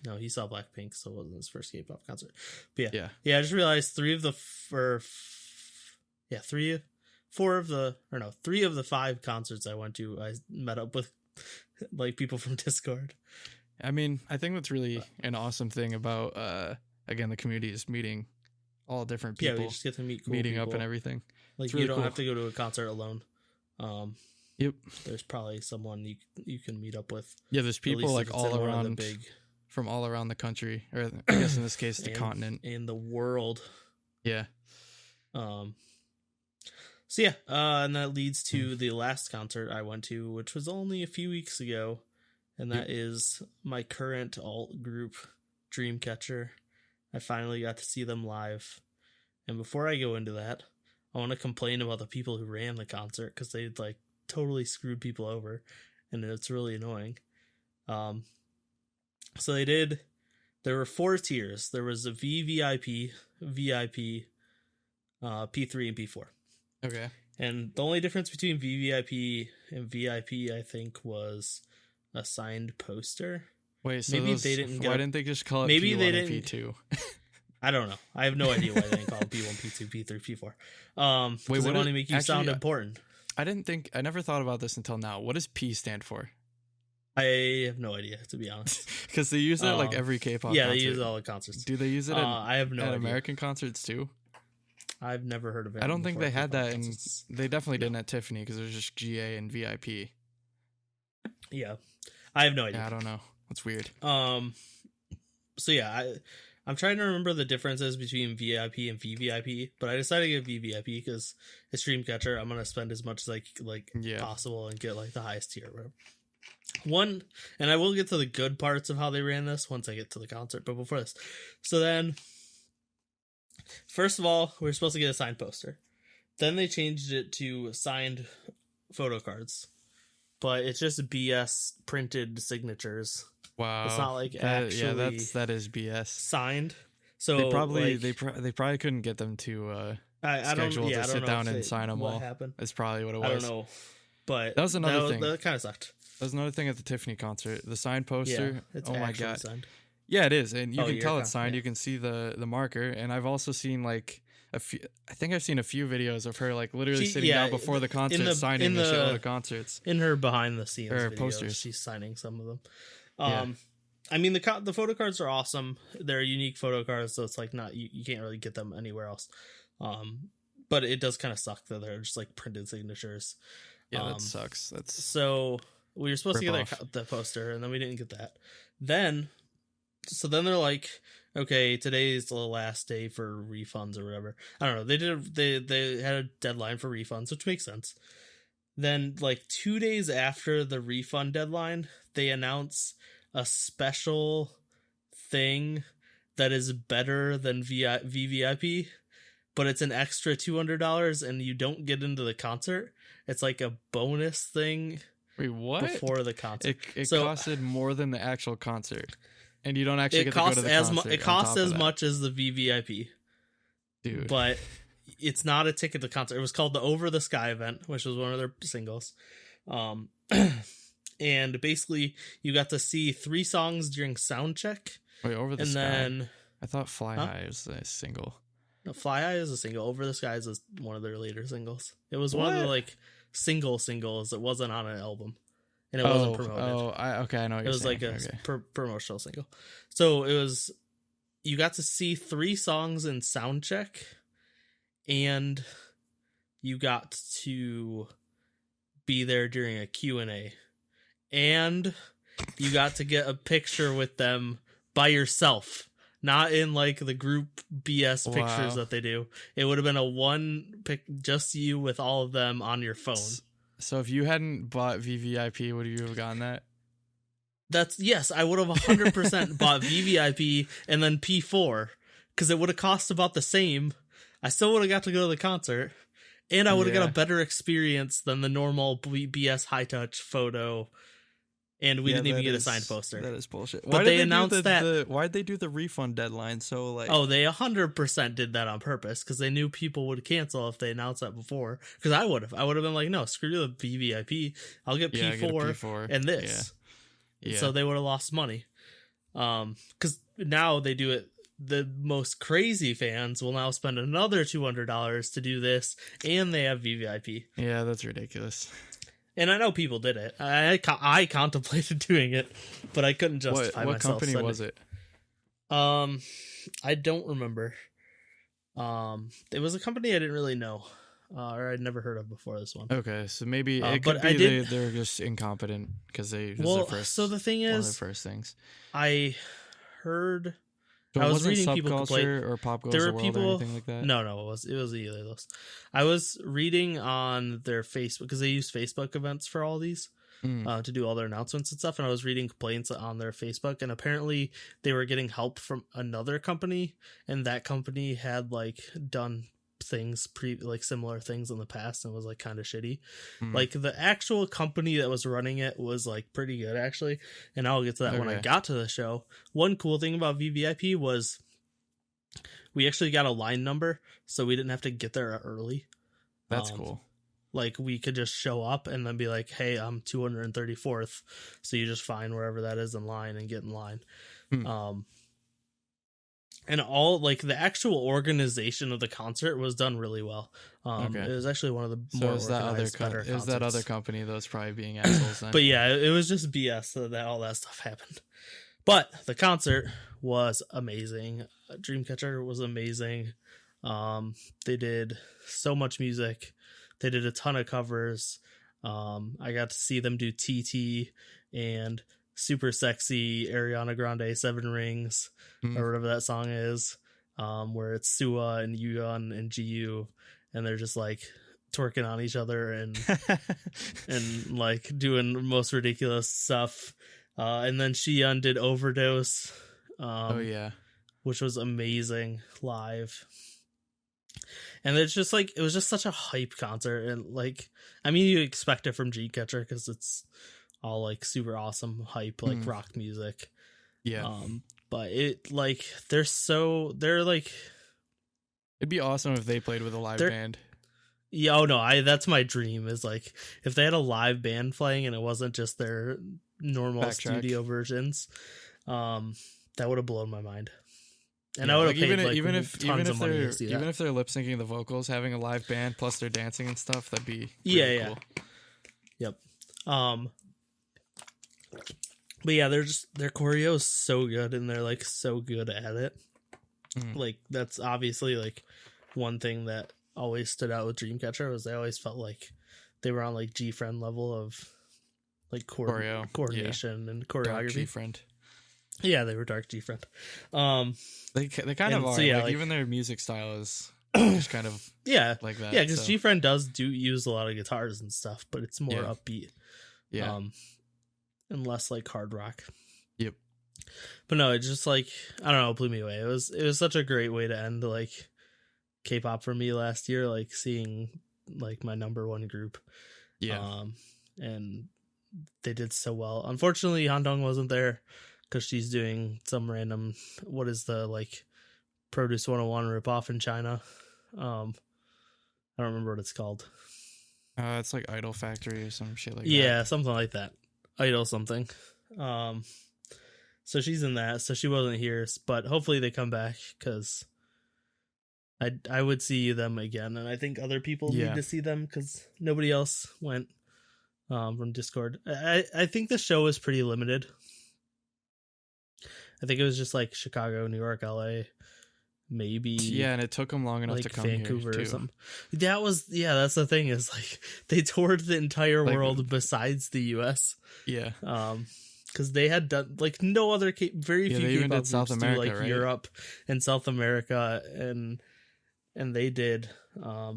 [SPEAKER 2] No, he saw Blackpink, so it wasn't his first K-pop concert. But yeah, I just realized three of the 5 concerts I went to, I met up with like people from Discord.
[SPEAKER 1] I mean, I think that's really an awesome thing about, again, the community is meeting all different people.
[SPEAKER 2] Yeah, we just get to meet cool
[SPEAKER 1] meeting
[SPEAKER 2] people.
[SPEAKER 1] up and everything.
[SPEAKER 2] Like, really you don't have to go to a concert alone.
[SPEAKER 1] Yep.
[SPEAKER 2] There's probably someone you can meet up with.
[SPEAKER 1] Yeah, there's people like all around, from all around the country, or I guess in this case, the continent.
[SPEAKER 2] And the world.
[SPEAKER 1] Yeah.
[SPEAKER 2] So yeah, and that leads to the last concert I went to, which was only a few weeks ago. And that is my current alt group, Dreamcatcher. I finally got to see them live. And before I go into that, I want to complain about the people who ran the concert, because they like totally screwed people over, and it's really annoying. So there were 4 tiers. There was a VVIP, VIP, P3, and P4.
[SPEAKER 1] Okay.
[SPEAKER 2] And the only difference between VVIP and VIP, I think, was a signed poster.
[SPEAKER 1] Wait, so maybe they didn't. Why didn't they just call it P1 and P2?
[SPEAKER 2] I don't know. I have no idea why they didn't call it P1, P2, P3, P4. Wait, they want to make you sound important.
[SPEAKER 1] I never thought about this until now. What does P stand for?
[SPEAKER 2] I have no idea, to be honest.
[SPEAKER 1] Because they use it at like every K-pop concert.
[SPEAKER 2] Yeah, they use it all at concerts.
[SPEAKER 1] Do they use it
[SPEAKER 2] I have no idea.
[SPEAKER 1] American concerts too?
[SPEAKER 2] I've never heard of it.
[SPEAKER 1] I don't think they had that they definitely didn't at Tiffany, because there's just GA and VIP.
[SPEAKER 2] Yeah. I have no idea.
[SPEAKER 1] Yeah, I don't know. That's weird.
[SPEAKER 2] So yeah, I'm trying to remember the differences between VIP and VVIP, but I decided to get VVIP because it's Dreamcatcher. I'm gonna spend as much as possible and get like the highest tier. One, and I will get to the good parts of how they ran this once I get to the concert, but before this, so then first of all, we were supposed to get a signed poster. Then they changed it to signed photo cards, but it's just BS printed signatures.
[SPEAKER 1] Wow,
[SPEAKER 2] it's not like actually
[SPEAKER 1] that is BS
[SPEAKER 2] signed. So
[SPEAKER 1] they probably couldn't get them to schedule to sit down and sign them all.
[SPEAKER 2] Happened.
[SPEAKER 1] That's probably what it was.
[SPEAKER 2] I don't know, but
[SPEAKER 1] that was another thing.
[SPEAKER 2] That kind of sucked.
[SPEAKER 1] That was another thing at the Tiffany concert. The signed poster.
[SPEAKER 2] Yeah, it's
[SPEAKER 1] my God.
[SPEAKER 2] Signed.
[SPEAKER 1] Yeah, it is, and you can tell it's signed. Yeah. You can see the marker, and I've also seen like I think I've seen a few videos of her like literally sitting down before the concert signing the shit out of concerts.
[SPEAKER 2] In her behind the scenes videos,
[SPEAKER 1] posters,
[SPEAKER 2] she's signing some of them. I mean the photo cards are awesome. They're unique photo cards, so it's like not you can't really get them anywhere else. But it does kind of suck that they're just like printed signatures.
[SPEAKER 1] Yeah, that sucks. That's
[SPEAKER 2] so we were supposed to get the poster, and then we didn't get that. Then they're like, okay, today's the last day for refunds or whatever. I don't know. They had a deadline for refunds, which makes sense. Then like 2 days after the refund deadline, they announce a special thing that is better than VVIP, but it's an extra $200 and you don't get into the concert. It's like a bonus thing.
[SPEAKER 1] Wait, what?
[SPEAKER 2] Before the concert.
[SPEAKER 1] It costed more than the actual concert. And you don't actually get to go to the concert.
[SPEAKER 2] It costs as much as the VVIP.
[SPEAKER 1] Dude.
[SPEAKER 2] But it's not a ticket to concert. It was called the Over the Sky event, which was one of their singles. And basically, you got to see 3 songs during sound check.
[SPEAKER 1] Wait, Over the Sky? Then, I thought Fly High is a single.
[SPEAKER 2] No, Fly High is a single. Over the Sky is one of their later singles. It was one of the like singles. It wasn't on an album. And it wasn't promoted.
[SPEAKER 1] I know what you're saying.
[SPEAKER 2] It was like a promotional single. So it was, you got to see 3 songs in sound check, and you got to be there during a Q&A. And you got to get a picture with them by yourself, not in like the group BS pictures that they do. It would have been a one pic, just you with all of them on your phone.
[SPEAKER 1] So if you hadn't bought VVIP, would you have gotten that?
[SPEAKER 2] Yes, I would have 100% bought VVIP and then P4, because it would have cost about the same. I still would have got to go to the concert, and I would have got a better experience than the normal BS high touch photo. And we didn't even get a signed poster.
[SPEAKER 1] That is bullshit.
[SPEAKER 2] But they announced that.
[SPEAKER 1] Why'd they do the refund deadline? So like,
[SPEAKER 2] oh, they 100% did that on purpose because they knew people would cancel if they announced that before. Because I would have been like, no, screw the VVIP. I'll get P4 and this. Yeah. So they would have lost money. Because now they do it. The most crazy fans will now spend another $200 to do this, and they have VVIP.
[SPEAKER 1] Yeah, that's ridiculous.
[SPEAKER 2] And I know people did it. I contemplated doing it, but I couldn't justify myself.
[SPEAKER 1] What company was it?
[SPEAKER 2] I don't remember. It was a company I didn't really know, or I'd never heard of before this one.
[SPEAKER 1] Okay, so maybe it could be they're just incompetent because
[SPEAKER 2] so the thing is,
[SPEAKER 1] one of the first things
[SPEAKER 2] I heard.
[SPEAKER 1] So
[SPEAKER 2] I was reading people complain,
[SPEAKER 1] or Pop Goes
[SPEAKER 2] there
[SPEAKER 1] the
[SPEAKER 2] were
[SPEAKER 1] World
[SPEAKER 2] people,
[SPEAKER 1] or anything like that.
[SPEAKER 2] No, it was either of those. I was reading on their Facebook because they use Facebook events for all these to do all their announcements and stuff. And I was reading complaints on their Facebook, and apparently they were getting help from another company, and that company had like done things similar things in the past and was like kind of shitty. Like the actual company that was running it was like pretty good actually, and I'll get to that when I got to the show. One cool thing about VVIP was we actually got a line number, so we didn't have to get there early.
[SPEAKER 1] That's cool.
[SPEAKER 2] Like we could just show up and then be like, hey, I'm 234th, so you just find wherever that is in line and get in line. And all like the actual organization of the concert was done really well. It was actually one of the more organized, better concerts.
[SPEAKER 1] Is that other company that was probably being assholes then?
[SPEAKER 2] But yeah, it was just BS that all that stuff happened. But the concert was amazing. Dreamcatcher was amazing. They did so much music. They did a ton of covers. I got to see them do TT and Super Sexy Ariana Grande 7 Rings or whatever that song is, where it's Sua and Yuyeon and GU, and they're just like twerking on each other and and like doing the most ridiculous stuff. And then Shiyeon did Overdose, which was amazing live. And it's just like, it was just such a hype concert, and like, I mean, you expect it from Dreamcatcher because it's all like super awesome hype, like rock music. But it like they're like,
[SPEAKER 1] it'd be awesome if they played with a live band.
[SPEAKER 2] Yeah, oh no, that's my dream, is like if they had a live band playing and it wasn't just their normal studio versions. That would have blown my mind. And I would have paid
[SPEAKER 1] even
[SPEAKER 2] like
[SPEAKER 1] even
[SPEAKER 2] tons of money
[SPEAKER 1] they're
[SPEAKER 2] to see that.
[SPEAKER 1] even if they're lip syncing the vocals, having a live band plus they're dancing and stuff, that'd be
[SPEAKER 2] Yeah,
[SPEAKER 1] cool.
[SPEAKER 2] Yep. But yeah, their choreo is so good, and they're like so good at it. Like that's obviously like one thing that always stood out with Dreamcatcher was they always felt like they were on like G-Friend level of like coordination and choreography.
[SPEAKER 1] Dark G-Friend.
[SPEAKER 2] Yeah, they were Dark G-Friend.
[SPEAKER 1] They kind of are.
[SPEAKER 2] So, yeah,
[SPEAKER 1] like even their music style is just kind of like that.
[SPEAKER 2] Yeah, because G-Friend does use a lot of guitars and stuff, but it's more upbeat.
[SPEAKER 1] Yeah.
[SPEAKER 2] And less like hard rock.
[SPEAKER 1] Yep.
[SPEAKER 2] But no, it just like I don't know, it blew me away. It was such a great way to end like K-pop for me last year, like seeing like my number one group.
[SPEAKER 1] Yeah.
[SPEAKER 2] And they did so well. Unfortunately, Handong wasn't there because she's doing some random what is the like Produce 101 ripoff in China. I don't remember what it's called.
[SPEAKER 1] It's like Idol Factory or some shit like that.
[SPEAKER 2] Yeah, something like that. Idol something. So she's in that. So she wasn't here, but hopefully they come back because I would see them again, and I think other people need to see them because nobody else went from Discord. I think the show was pretty limited. I think it was just like Chicago, New York, LA, maybe.
[SPEAKER 1] Yeah, and it took them long enough
[SPEAKER 2] like
[SPEAKER 1] to come
[SPEAKER 2] Vancouver
[SPEAKER 1] here
[SPEAKER 2] or
[SPEAKER 1] too.
[SPEAKER 2] something. That's the thing is like they toured the entire world besides the US.
[SPEAKER 1] Yeah.
[SPEAKER 2] Because they had done like no other very few K-pop groups
[SPEAKER 1] South America,
[SPEAKER 2] do like
[SPEAKER 1] right?
[SPEAKER 2] Europe and South America, and they did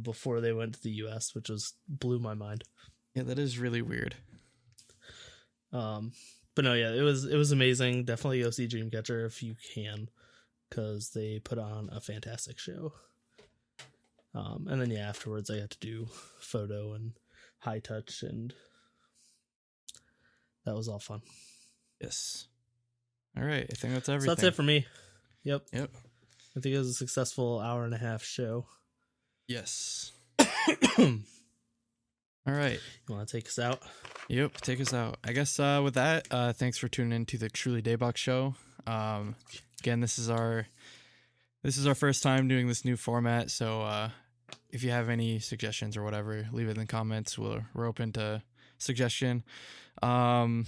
[SPEAKER 2] before they went to the US, which blew my mind.
[SPEAKER 1] Yeah, that is really weird.
[SPEAKER 2] But no, yeah, it was amazing. Definitely go see Dreamcatcher if you can, because they put on a fantastic show. And then afterwards I had to do photo and high touch, and that was all fun.
[SPEAKER 1] Yes. All right, I think that's everything.
[SPEAKER 2] So that's it for me. Yep.
[SPEAKER 1] I
[SPEAKER 2] think it was a successful 1.5-hour show.
[SPEAKER 1] Yes. All right.
[SPEAKER 2] You want to take us out?
[SPEAKER 1] Yep, take us out. I guess with that, thanks for tuning in to the Truly Daebak show. Again, this is our first time doing this new format, so if you have any suggestions or whatever, leave it in the comments. We're open to suggestion. I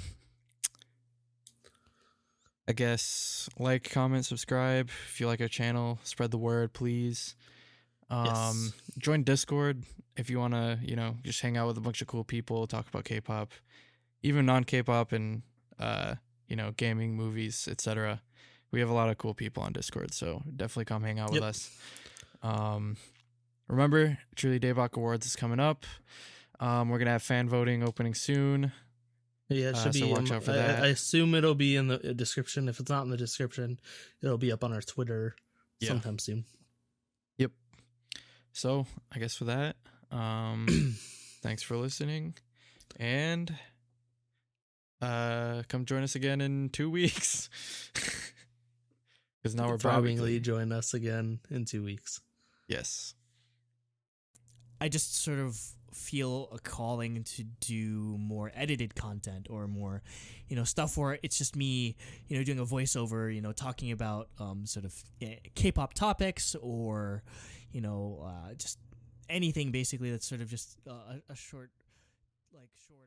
[SPEAKER 1] guess like, comment, subscribe if you like our channel. Spread the word, please.
[SPEAKER 2] Yes.
[SPEAKER 1] Join Discord if you want to, just hang out with a bunch of cool people, talk about K-pop, even non-K-pop and, gaming, movies, etc. We have a lot of cool people on Discord, so definitely come hang out with us. Remember, Truly Daebak Awards is coming up. We're going to have fan voting opening soon.
[SPEAKER 2] Yeah, it should be.
[SPEAKER 1] So watch out for that.
[SPEAKER 2] I assume it'll be in the description. If it's not in the description, it'll be up on our Twitter sometime soon.
[SPEAKER 1] Yep. So I guess for that, thanks for listening, and come join us again in 2 weeks. Because now we're
[SPEAKER 2] probably join us again in 2 weeks.
[SPEAKER 1] Yes.
[SPEAKER 3] I just sort of feel a calling to do more edited content or more, stuff where it's just me, doing a voiceover, talking about sort of K-pop topics or, just anything basically that's sort of just a short, like shorter.